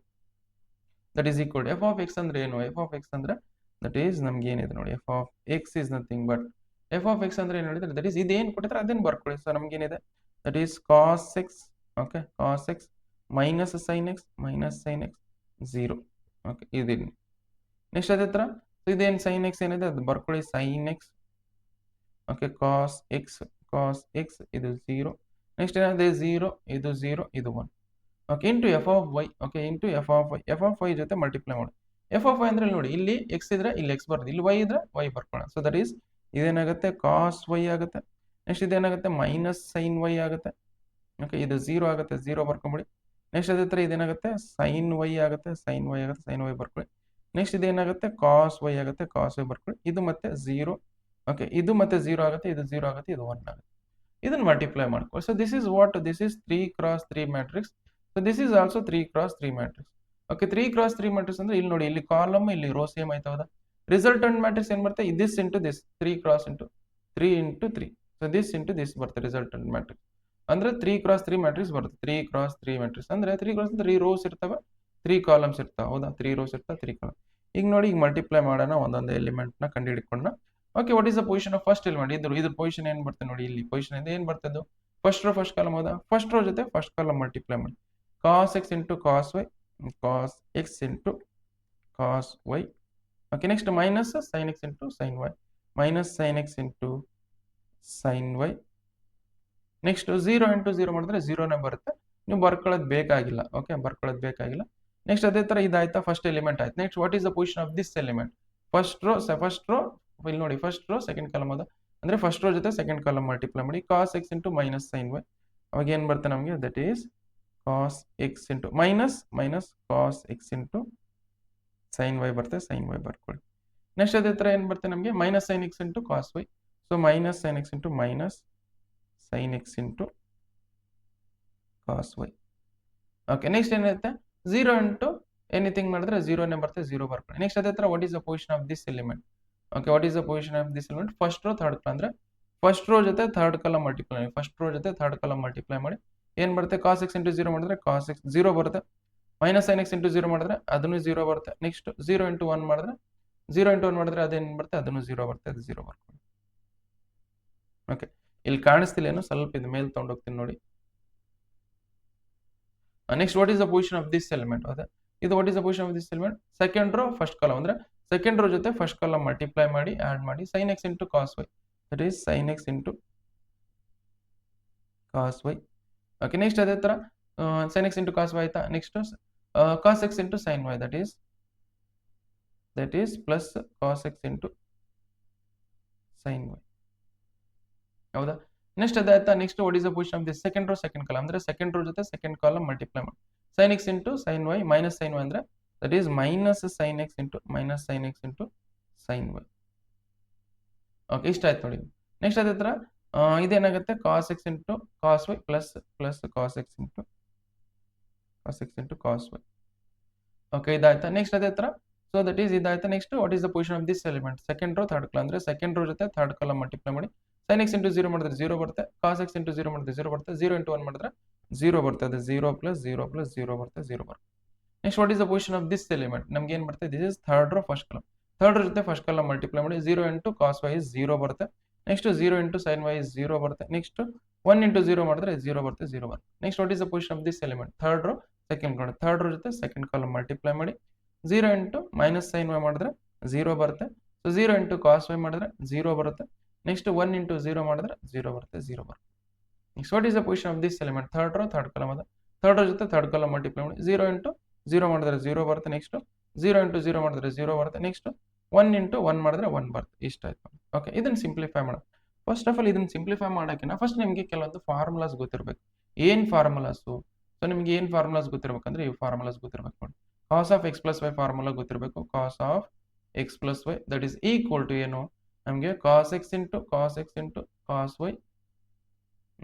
that is equal to F of x ಅಂದ್ರೆ ಏನು? ಎಫ್ ಆಫ್ ಎಕ್ಸ್ ಅಂದ್ರೆ ದಟ್ ಈಸ್ ನಮ್ಗೆ ಏನಿದೆ ನೋಡಿ f of x is nothing but f of x ಅಂದ್ರೆ ಏನು ಹೇಳಿದ್ರೆ ದಟ್ ಈಸ್ ಇದೇನು ಕೊಟ್ಟಿದ್ರೆ ಅದನ್ನು ಬರ್ಕೊಳ್ಳಿ. ಸೊ ನಮ್ಗೇನಿದೆ that is cos X, okay, cos x minus sine x 0, okay ಇದೇನು. ನೆಕ್ಸ್ಟ್ ಅದೇ ಥರ ಇದೇನು ಸೈನ್ ಎಕ್ಸ್ ಏನಿದೆ ಅದು ಬರ್ಕೊಳ್ಳಿ sine x, okay, cos x ಇದು 0. ನೆಕ್ಸ್ಟ್ ಏನಾಗಿದೆ 0 ಇದು 0 ಇದು 1, okay, into F of y, okay, into F of y ಜೊತೆ ಮಲ್ಟಿಪ್ಲೈ ಮಾಡಿ. ಎಫ್ ಆಫ್ ವೈ ಅಂದ್ರೆ ನೋಡಿ ಇಲ್ಲಿ ಎಕ್ಸ್ ಇದ್ರೆ ಇಲ್ಲಿ ಎಕ್ಸ್ ಬರ್ತದೆ, ಇಲ್ಲಿ ವೈ ಇದ್ರೆ ವೈ ಬರ್ಕೊಳ್ಳೋಣ. ಸೊ ದಟ್ ಈಸ್ ಇದೇನಾಗುತ್ತೆ ಕಾಸ್ ವೈ ಆಗುತ್ತೆ. ನೆಕ್ಸ್ಟ್ ಇದೇನಾಗುತ್ತೆ ಮೈನಸ್ ಸೈನ್ ವೈ ಆಗುತ್ತೆ, ಓಕೆ, ಇದು 0 ಆಗುತ್ತೆ, 0 ಬರ್ಕೊಂಬಿಡಿ. ನೆಕ್ಸ್ಟ್ ಅದೇ ಥರ ಇದೇನಾಗುತ್ತೆ ಸೈನ್ ವೈ ಆಗುತ್ತೆ, ಸೈನ್ ವೈ ಬರ್ಕೊಳ್ಳಿ. ನೆಕ್ಸ್ಟ್ ಇದೇನಾಗುತ್ತೆ ಕಾಸ್ ವೈ ಆಗುತ್ತೆ, ಕಾಸ್ ವೈ ಬರ್ಕೊಳ್ಳಿ. ಇದು ಮತ್ತೆ 0, ಓಕೆ, ಇದು ಮತ್ತೆ 0 ಆಗುತ್ತೆ, ಇದು 0 ಆಗುತ್ತೆ, ಇದು 1 ಆಗುತ್ತೆ. ಇದನ್ನು ಮಲ್ಟಿಪ್ಲೈ ಮಾಡ್ಕೊಳ್ಳಿ. So this is 3 cross 3 matrix. So this is also 3 cross 3 matrix. Okay, 3 cross 3 matrix ಅಂದ್ರೆ ಇಲ್ಲಿ ನೋಡಿ ಇಲ್ಲಿ ಕಾಲಮ್ ಇಲ್ಲಿ ರೋ ಸೇಮ್ ಆಯ್ತಾ ಹೌದಾ. ರಿಸಲ್ಟೆಂಟ್ ಮ್ಯಾಟ್ರಿಕ್ಸ್ ಏನು ಬರುತ್ತೆ this into this 3 cross into 3 into 3. So this into this ಬರುತ್ತೆ ರಿಸಲ್ಟೆಂಟ್ ಮ್ಯಾಟ್ರಿಕ್ಸ್. ಅಂದ್ರೆ 3 ಕ್ರಾಸ್ 3 ಮ್ಯಾಟ್ರಿಕ್ಸ್ ಬರುತ್ತೆ. 3 ಕ್ರಾಸ್ 3 ಮ್ಯಾಟ್ರಿಕ್ಸ್ ಅಂದ್ರೆ 3 ಕ್ರಾಸ್ 3 ರೋಸ್ ಇರ್ತವೆ, 3 ಕಾಲಮ್ಸ್ ಇರ್ತಾವೆ ಹೌದಾ. 3 ರೋಸ್ ಇರ್ತಾವೆ, 3 ಕಾಲಮ್. ಈಗ ನೋಡಿ ಈಗ ಮಲ್ಟಿಪ್ಲೈ ಮಾಡೋಣ, ಒಂದೊಂದು ಎಲಿಮೆಂಟ್ ನ ಕಂಡು ಹಿಡ್ಕೊಂಡ. Okay, what is the position of first element? ಇದ್ರ ಪೊಸಿಷನ್ ಏನು ಬರ್ತದೆ ನೋಡಿ, ಇಲ್ಲಿ ಪೊಸಿಷನ್ ಇದೆ ಏನು ಬರ್ತದೆ ಫಸ್ಟ್ ರೋ ಫಸ್ಟ್ ಕಾಲಮ್ ಹೌದಾ. ಫಸ್ಟ್ ರೋ ಜೊತೆ ಫಸ್ಟ್ ಕಾಲಮ್ ಮಲ್ಟಿಪ್ಲೈ ಮಾಡಿ. cos x into cos y, cos x into cos y. Okay, next minus sin x into sin y, minus sin x into sin y. Next 0 into 0 ಮಾಡಿದ್ರೆ 0ನೇ ಬರುತ್ತೆ, ನೀವು ಬರ್ಕೊಳ್ಳೋದು ಬೇಕಾಗಿಲ್ಲ. ಓಕೆ, ಬರ್ಕೊಳ್ಳೋದು ಬೇಕಾಗಿಲ್ಲ. ನೆಕ್ಸ್ಟ್ ಅದೇ ಥರ ಇದಾಯ್ತಾ ಫಸ್ಟ್ ಎಲಿಮೆಂಟ್ ಆಯ್ತು. Next what is the position of this element? First row ಇಲ್ಲಿ ನೋಡಿ ಫಸ್ಟ್ ರೋ ಸೆಕೆಂಡ್ ಕಾಲಮ್ ಅದ ಅಂದ್ರೆ ಫಸ್ಟ್ ರೋ ಜೊತೆ ಸೆಕೆಂಡ್ ಕಾಲಮ್ ಮಲ್ಟಿಪ್ಲೈ ಮಾಡಿ. Cos x into minus sine y, ಅವಾಗ ಏನು ಬರುತ್ತೆ ನಮಗೆ that is cos x into minus cos x into sine y ಬರುತ್ತೆ, ಸೈನ್ ವೈ ಬರ್ಕೊಳ್ಳಿ. ನೆಕ್ಸ್ಟ್ ಅದೇ ಥರ ಏನು ಬರುತ್ತೆ ನಮಗೆ minus sine x into cos Y. So minus sine x into minus sine x into cos y. Okay, next ಏನಿರುತ್ತೆ 0 ಇಂಟು ಎನಿಥಿಂಗ್ ಮಾಡಿದ್ರೆ 0ನೇ ಬರುತ್ತೆ, 0 ಬರ್ಕೊಳ್ಳಿ. ನೆಕ್ಸ್ಟ್ ಅದೇ ಥರ what is the position of this element? Okay, what is the position of this element? First row third column ಅಂದ್ರೆ ಫಸ್ಟ್ ರೋ ಜೊತೆ ಥರ್ಡ್ ಕಾಲಮ್ ಮಲ್ಟಿಪ್ಲೈ ಮಾಡಿ. ಫಸ್ಟ್ ರೋ ಜೊತೆ ಥರ್ಡ್ ಕಾಲಮ್ ಮಲ್ಟಿಪ್ಲೈ ಮಾಡಿ ಏನು ಬರುತ್ತೆ ಕಾಸ್ ಎಕ್ಸ್ ಇಂಟು 0 ಮಾಡಿದ್ರೆ ಕಾಸ್ ಎಕ್ಸ್ 0 ಬರುತ್ತೆ. ಮೈನಸ್ ಸೈನ್ ಎಕ್ಸ್ ಇಂಟು 0 ಮಾಡಿದ್ರೆ ಅದನ್ನು 0 ಬರುತ್ತೆ. ನೆಕ್ಸ್ಟ್ 0 ಇಂಟು 1 ಮಾಡಿದ್ರೆ ಅದೇನು ಬರುತ್ತೆ ಅದನ್ನು 0 ಬರುತ್ತೆ, ಅದು 0 ಬರ್ಕೊಳ್ಳಿ. ಓಕೆ, ಇಲ್ಲಿ ಕಾಣಿಸ್ತಿಲ್ಲ ಏನು, ಸ್ವಲ್ಪ ಇದು ಮೇಲೆ ತೊಗೊಂಡೋಗ್ತೀನಿ ನೋಡಿ. Next what is the position of this element? ಅದೇ ಇದು what is the position of this element? Second row first column ಅಂದ್ರೆ ಸೆಕೆಂಡ್ ರೋ ಜೊತೆ ಫಸ್ಟ್ ಕಾಲಮ್ ಮಲ್ಟಿಪ್ಲೈ ಮಾಡಿ ಆಡ್ ಮಾಡಿ sine x into cos y, that is sine x into cos y. Okay, next ಅದೇ ಥರ sin x into cos y ಆಯ್ತಾ. Next cos x into sin y, that is plus cos x into sin y ಹೌದಾ. ನೆಕ್ಸ್ಟ್ ಅದಾಯ್ತಾ. Next what is the position of this second row second column ಅಂದ್ರೆ ಸೆಕೆಂಡ್ ರೋ ಜೊತೆ ಸೆಕೆಂಡ್ ಕಾಲಮ್ ಮಲ್ಟಿಪ್ಲೈ ಮಾಡಿ sin x into sin y minus sin y ಅಂದ್ರೆ that is minus sin x into sin y. Okay, ಇಷ್ಟ ಆಯ್ತು ನೋಡಿ. ನೆಕ್ಸ್ಟ್ ಅದೇ ಥರ ಇದೇನಾಗುತ್ತೆ cos x into cos y plus cos x into cos y. Okay, ಇದಾಯ್ತಾ. ನೆಕ್ಸ್ಟ್ ಅದೇ ಥರ so that is ಇದಾಯ್ತಾ. Next what is the position of this element? Second row third column ಅಂದ್ರೆ ಸೆಕೆಂಡ್ ರೋ ಜೊತೆ ಥರ್ಡ್ ಕಾಲಮ್ ಮಲ್ಟಿಪ್ಲೈ ಮಾಡಿ sin x into 0 ಮಾಡಿದ್ರೆ 0 ಬರುತ್ತೆ, cos x into 0 ಮಾಡಿದ್ರೆ 0 ಬರುತ್ತೆ, 0 into 1 ಮಾಡಿದ್ರೆ 0 ಬರುತ್ತೆ, ಅದು 0 plus 0 ಬರುತ್ತೆ, 0 ಬರುತ್ತೆ. Next what is the position of this element? ನಮ್ಗೆ ಏನು ಬರುತ್ತೆ this is third row first column. Third row ಜೊತೆ ಫಸ್ಟ್ ಕಾಲಮ್ ಮಲ್ಟಿಪ್ಲೈ ಮಾಡಿ 0 into cos y is 0 ಬರುತ್ತೆ. Next 0 into sin y is 0 ಬರುತ್ತೆ. ನೆಕ್ಸ್ಟ್ 1 into 0 ಮಾಡಿದ್ರೆ 0 ಬರುತ್ತೆ, 0 ಬರುತ್ತೆ. Next what is the position of this element? Third row second column. Third row ಜೊತೆ ಸೆಕೆಂಡ್ ಕಾಲಮ್ ಮಲ್ಟಿಪ್ಲೈ ಮಾಡಿ 0 into ಮೈನಸ್ sin y ಮಾಡಿದ್ರೆ 0 ಬರುತ್ತೆ. ಸೊ 0 into cos y ಮಾಡಿದ್ರೆ 0 ಬರುತ್ತೆ. ನೆಕ್ಸ್ಟ್ 1 into 0 ಮಾಡಿದ್ರೆ 0 ಬರುತ್ತೆ, 0 ಬರುತ್ತೆ. Next what is the position of this element? Third row third column ಅದ. ಥರ್ಡ್ ರೋ ಜೊತೆ ಥರ್ಡ್ ಕಾಲಮ್ ಮಲ್ಟಿಪ್ಲೈ ಮಾಡಿ 0 into 0 ಮಾಡಿದ್ರೆ 0 ಬರುತ್ತೆ. ನೆಕ್ಸ್ಟ್ 0 into 0 ಮಾಡಿದ್ರೆ 0 ಬರುತ್ತೆ. ನೆಕ್ಸ್ಟ್ 1 into 1 ಮಾಡಿದ್ರೆ 1 ಬರುತ್ತೆ. ಇಷ್ಟ ಆಯ್ತು. ಓಕೆ, ಇದನ್ನು ಸಿಂಪ್ಲಿಫೈ ಮಾಡೋಣ. ಫಸ್ಟ್ ಆಫ್ ಆಲ್ ಇದನ್ನು ಸಿಂಪ್ಲಿಫೈ ಮಾಡೋಕ್ಕಿಂತ ಫಸ್ಟ್ ನಿಮಗೆ ಕೆಲವೊಂದು ಫಾರ್ಮುಲಾಸ್ ಗೊತ್ತಿರಬೇಕು. ಏನು ಫಾರ್ಮುಲಾಸು? ಸೊ ನಿಮಗೆ ಏನು ಫಾರ್ಮುಲಾಸ್ ಗೊತ್ತಿರಬೇಕಂದ್ರೆ ಈ ಫಾರ್ಮುಲಾಸ್ ಗೊತ್ತಿರಬೇಕು ನೋಡಿ. cos of x plus y formula ಗೊತ್ತಿರಬೇಕು. cos of x plus y that is equal to ಏನು ನಮಗೆ cos x into cos y,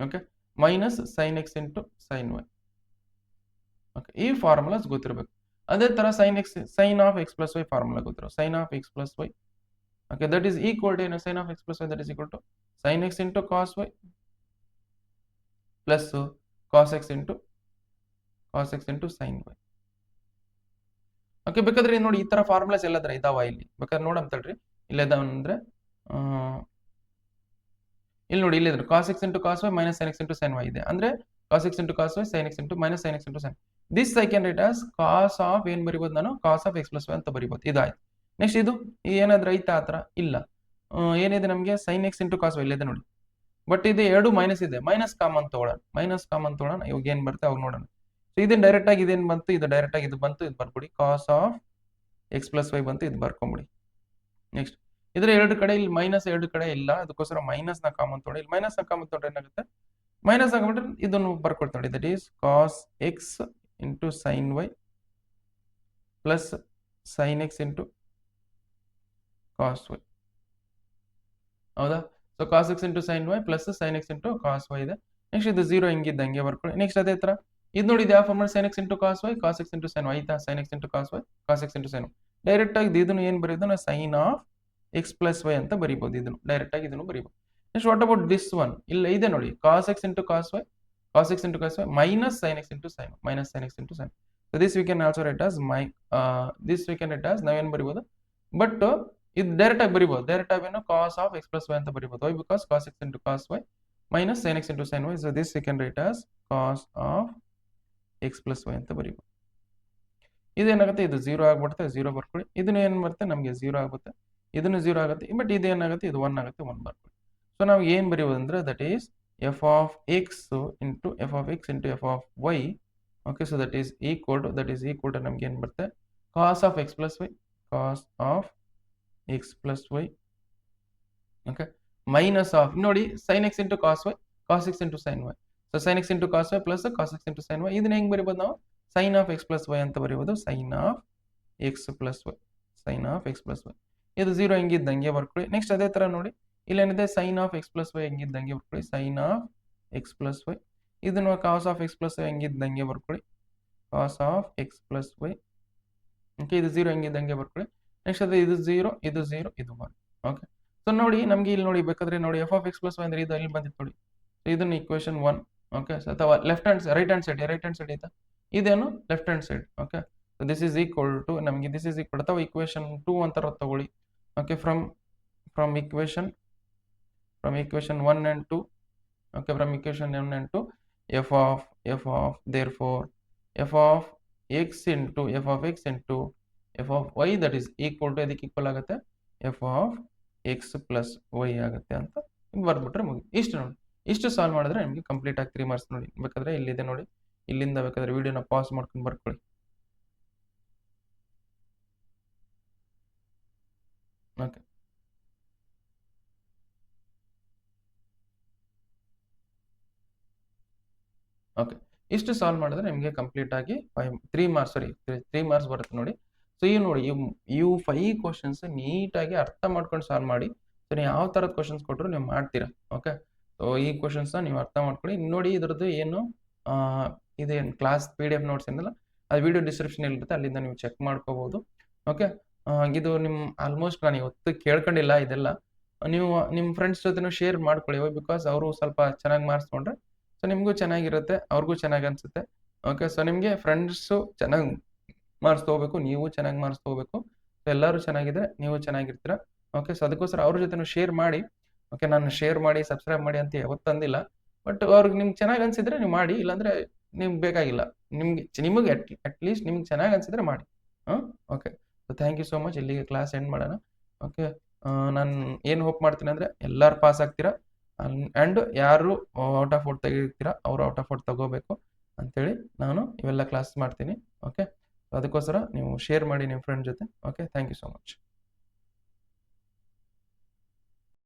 okay, minus sin x into sin y. Okay, ಈ ಫಾರ್ಮುಲಾಸ್ ಗೊತ್ತಿರಬೇಕು. ಅದೇ ಥರ sin of x plus y formula ಗೊತ್ತಿರೋ sin of x plus y, okay, that is equal to ಏನು sin of x plus y that is equal to sin x into cos y plus cos x into sin y. Okay, ಬೇಕಾದ್ರೆ ನೋಡಿ ಈ ತರ ಫಾರ್ಮುಲಾಸ್ ಎಲ್ಲಾದ್ರೆ ಇದಾವ ಇಲ್ಲಿ, ಬೇಕಾದ್ರೆ ನೋಡಮ್ ತಡ್ರಿ. ಇಲ್ಲ ಇದಾವ ಅಂದ್ರೆ ಇಲ್ಲಿ ನೋಡಿ, ಇಲ್ಲಿ cos x into cos y minus sin x into sin y ಇದೆ. ಅಂದ್ರೆ cos x into cos y sin x into minus sin x into sin. This I can write as cos of ಏನ್ ಬರಿಬೋದು ನಾನು, cos of x plus y ಅಂತ ಬರಿಬೋದು. ಇದಾಯ್ತು. ನೆಕ್ಸ್ಟ್ ಇದು ಏನಾದ್ರೂ ಐತಾ ಆತರ ಇಲ್ಲ. ಏನಿದೆ ನಮಗೆ sin x into cos y ಇಲ್ಲಿದೆ ನೋಡಿ. ಬಟ್ ಇದು ಎರಡು ಮೈನಸ್ ಇದೆ, ಮೈನಸ್ ಕಾಮನ್ ತಗೊಳ್ಳೋಣ. ಇವಾಗ ಏನ್ ಬರುತ್ತೆ ಅವಾಗ ನೋಡೋಣ. ಸೊ ಇದನ್ನ ಡೈರೆಕ್ಟ್ ಆಗಿ ಇದೇನ್ ಬಂತು, ಇದು ಡೈರೆಕ್ಟ್ ಆಗಿ ಇದು ಬಂತು, ಇದು ಬರ್ಬಿಡಿ cos of x plus y ಬಂತು, ಇದು ಬರ್ಕೊಂಬಿಡಿ. ನೆಕ್ಸ್ಟ್ ಇದ್ರ ಎರಡು ಕಡೆ ಇಲ್ಲಿ ಮೈನಸ್ ಎರಡು ಕಡೆ ಇಲ್ಲ, ಅದಕ್ಕೋಸ್ಕರ ಮೈನಸ್ ನ ಕಾಮನ್ ತೊಗೊಂಡು ಇಲ್ಲಿ ಮೈನಸ್ ನ ಕಾಮನ್ ತೊಗೊಂಡ್ರೆ ಏನಾಗುತ್ತೆ, ಮೈನಸ್ ಹಾಕೊಂಡ್ರೆ ಇದನ್ನು ಬರ್ಕೊಳ್ತೇವೆ. That is cos x into sin y plus sin x into cos y. ಹೌದಾ? So cos x into sin y plus sin x into cos y ಇದೆ. ನೆಕ್ಸ್ಟ್ ಇದು 0 ಹಿಂಗಿದ್ದಂಗೆ ಬರ್ಕೊಳ್ಳಿ. ನೆಕ್ಸ್ಟ್ ಅದೇ ತರ ಇದು ನೋಡಿ, ಇದು ಯಾವ formula, sin x into cos y, cos x into sin y ಆಯ್ತಾ, sin x into cos y, cos x into sin y. Direct ಆಗಿ ಇದನ್ನು ಏನ್ ಬರೆಯೋದು, ನಾವು sin of x plus y ಅಂತ ಬರೀಬಹುದು. ಇದನ್ನು ಡೈರೆಕ್ಟ್ ಆಗಿ ಇದನ್ನು ಬರೀಬಹುದು. Next what about this one, ಇಲ್ಲ ಇದೆ ನೋಡಿ, cos x into cos y minus sin x into sin y. So this we can also write as ನಾವೇನ್ ಬರೀಬಹುದು, ಬಟ್ ಇದು ಡೈರೆಕ್ಟ್ ಆಗಿ ಬರೀಬಹುದು. ಡೈರೆಕ್ಟ್ ಆಗಿ cos of x plus y ಅಂತ ಬರೀಬಹುದು. Why? Because cos x into cos y minus sin x into sin y. So this we can write as cos of x plus y ಅಂತ ಬರೀಬಹುದು. ಇದೇನಾಗುತ್ತೆ, ಇದು 0 ಆಗ್ಬಿಡುತ್ತೆ, 0 ಬರ್ಕೊಳ್ಳಿ. ಇದನ್ನು ಏನ್ ಬರುತ್ತೆ ನಮಗೆ 0 ಆಗುತ್ತೆ, ಇದನ್ನು 0 ಆಗುತ್ತೆ. ಬಟ್ ಇದೇನಾಗುತ್ತೆ, ಇದು 1 ಆಗುತ್ತೆ, 1 ಬರ್ಕೊಳ್ಳಿ. ಸೊ ನಾವು ಏನ್ ಬರೀಬಹುದು ಅಂದ್ರೆ that is f of x into f of y. Okay, so that is equal to ನಮ್ಗೆ ಏನ್ ಬರುತ್ತೆ, cos of x plus y. Okay, minus of ನೋಡಿ sin x into cos y, cos x into sin y. So sin x into cos y plus cos x into sin y. ಇದನ್ನ ಹೆಂಗ್ ಬರೀಬಹುದು ನಾವು, sin of x plus y ಅಂತ ಬರೀಬಹುದು. sin of x plus y. ಇದು 0 ಹೆಂಗಿದ್ದಂಗೆ ಬರ್ಕೊಳ್ಳಿ. ನೆಕ್ಸ್ಟ್ ಅದೇ ತರ ನೋಡಿ, ಇಲ್ಲೇನಿದೆ sin of x plus y ಹೆಂಗಿದ್ದಂಗೆ ಬರ್ಕೊಳ್ಳಿ, sin of x plus y. ಇದನ್ನು cos of x plus y ಹೆಂಗಿದ್ದಂಗೆ ಬರ್ಕೊಳ್ಳಿ, cos of x plus y. Okay, ಇದು 0 ಹೆಂಗಿದ್ದಂಗೆ ಬರ್ಕೊಳ್ಳಿ. ನೆಕ್ಸ್ಟ್ ಅದು ಇದು 0, ಇದು 1. ಓಕೆ, ಸೊ ನೋಡಿ ನಮ್ಗೆ ಇಲ್ಲಿ ನೋಡಿ, ಬೇಕಾದ್ರೆ ನೋಡಿ f of x plus y ಅಂದ್ರೆ ಇದು ಇಲ್ಲಿ ಬಂದಿತ್ತು ನೋಡಿ. ಸೊ ಇದನ್ನ ಇಕ್ವೇಶನ್ 1. ಓಕೆ, ಸೊ ಅಥವಾ ರೈಟ್ ಹ್ಯಾಂಡ್ ಸೈಡ್ ಐತಾ, ಇದೇನು left hand side. Okay, so this is equal to ನಮಗೆ ಅಥವಾ ಇಕ್ವೇಶನ್ 2 ಅಂತ ತಗೊಳ್ಳಿ. Okay, from equation 1 and 2. Okay, from equation 1 and 2, f of therefore f of x into f of y that is equal to ಇದಕ್ಕೆ ಈಕ್ವಲ್ ಆಗುತ್ತೆ f of x plus y ಆಗುತ್ತೆ ಅಂತ ಬರ್ಬಿಟ್ರೆ ಮುಗಿ. ಇಷ್ಟು ನೋಡಿ, ಇಷ್ಟು ಸಾಲ್ವ್ ಮಾಡಿದ್ರೆ ನಿಮಗೆ ಕಂಪ್ಲೀಟ್ ಆಗಿ 3 ಮಾರ್ಕ್ಸ್ ನೋಡಿ. ಬೇಕಾದ್ರೆ ಇಲ್ಲಿದೆ ನೋಡಿ, ಇಲ್ಲಿಂದ ಬೇಕಾದ್ರೆ ವಿಡಿಯೋನ ಪಾಸ್ ಮಾಡ್ಕೊಂಡು ಬರ್ಕೊಳ್ಳಿ. ಓಕೆ, ಓಕೆ, ಇಷ್ಟು ಸಾಲ್ವ್ ಮಾಡಿದ್ರೆ ನಿಮಗೆ ಕಂಪ್ಲೀಟ್ ಆಗಿ 3 ಮಾರ್ಕ್ಸ್ ಬರುತ್ತೆ ನೋಡಿ. ಸೊ ಈ ನೋಡಿ, ಇವು 5 ಕ್ವಶನ್ಸ್ ನೀಟಾಗಿ ಅರ್ಥ ಮಾಡ್ಕೊಂಡು ಸಾಲ್ವ್ ಮಾಡಿ. ಸೊ ನೀವು ಯಾವ ಥರದ ಕ್ವಶನ್ಸ್ ಕೊಟ್ಟರು ನೀವು ಮಾಡ್ತೀರಾ. ಓಕೆ, ಸೊ ಈ ಕ್ವಶನ್ಸ್ನ ನೀವು ಅರ್ಥ ಮಾಡ್ಕೊಳ್ಳಿ. ನೋಡಿ ಇದ್ರದ್ದು ಏನು ಇದೇನು ಕ್ಲಾಸ್ PDF ನೋಟ್ಸ್ ಏನಿಲ್ಲ, ಅದು ವಿಡಿಯೋ ಡಿಸ್ಕ್ರಿಪ್ಷನ್ ಇರುತ್ತೆ, ಅಲ್ಲಿಂದ ನೀವು ಚೆಕ್ ಮಾಡ್ಕೋಬಹುದು. ಓಕೆ, ಇದು ನಿಮ್ಮ ಆಲ್ಮೋಸ್ಟ್ ನಾನು ಇವತ್ತು ಕೇಳ್ಕೊಂಡಿಲ್ಲ ಇದೆಲ್ಲ. ನೀವು ನಿಮ್ಮ ಫ್ರೆಂಡ್ಸ್ ಜೊತೆನೂ ಶೇರ್ ಮಾಡ್ಕೊಳ್ಳಿ. ಬಿಕಾಸ್ ಅವರು ಸ್ವಲ್ಪ ಚೆನ್ನಾಗಿ ಮಾರ್ಕ್ಸ್ ತೊಗೊಂಡ್ರೆ ಸೊ ನಿಮಗೂ ಚೆನ್ನಾಗಿರುತ್ತೆ, ಅವ್ರಿಗೂ ಚೆನ್ನಾಗಿ ಅನ್ಸುತ್ತೆ. ಓಕೆ, ಸೊ ನಿಮಗೆ ಫ್ರೆಂಡ್ಸು ಚೆನ್ನಾಗಿ ಮಾರ್ಕ್ಸ್ ತೊಗೋಬೇಕು, ನೀವು ಚೆನ್ನಾಗಿ ಮಾರ್ಕ್ಸ್ ತೊಗೋಬೇಕು. ಸೊ ಎಲ್ಲರೂ ಚೆನ್ನಾಗಿದ್ರೆ ನೀವು ಚೆನ್ನಾಗಿರ್ತೀರ. ಓಕೆ, ಸೊ ಅದಕ್ಕೋಸ್ಕರ ಅವ್ರ ಜೊತೆ ಶೇರ್ ಮಾಡಿ. ಓಕೆ, ನಾನು ಶೇರ್ ಮಾಡಿ ಸಬ್ಸ್ಕ್ರೈಬ್ ಮಾಡಿ ಅಂತ ಯಾವತ್ತಂದಿಲ್ಲ. ಬಟ್ ಅವ್ರಿಗೆ ನಿಮ್ಗೆ ಚೆನ್ನಾಗಿ ಅನ್ಸಿದ್ರೆ ನೀವು ಮಾಡಿ, ಇಲ್ಲಾಂದ್ರೆ ನಿಮ್ಗೆ ಬೇಕಾಗಿಲ್ಲ. ನಿಮಗೆ ಅಟ್ಲೀಸ್ಟ್ ನಿಮ್ಗೆ ಚೆನ್ನಾಗಿ ಅನ್ಸಿದ್ರೆ ಮಾಡಿ. Okay, so thank you so much. ಇಲ್ಲಿಗೆ ಕ್ಲಾಸ್ ಎಂಡ್ ಮಾಡೋಣ. ಓಕೆ, ನಾನು ಏನು ಹೋಪ್ ಮಾಡ್ತೀನಿ ಅಂದರೆ ಎಲ್ಲರೂ ಪಾಸ್ ಆಗ್ತೀರಾ. ಆ್ಯಂಡ್ ಯಾರು ಔಟ್ ಆಫ್ ಔಟ್ ತೆಗಿತೀರಾ ಅವರು ಔಟ್ ಆಫ್ ಔಟ್ ತಗೋಬೇಕು ಅಂತೇಳಿ ನಾನು ಇವೆಲ್ಲ ಕ್ಲಾಸ್ ಮಾಡ್ತೀನಿ. ಓಕೆ, ಅದಕ್ಕೋಸ್ಕರ ನೀವು ಶೇರ್ ಮಾಡಿ ನಿಮ್ಮ ಫ್ರೆಂಡ್ ಜೊತೆ. Okay, thank you so much.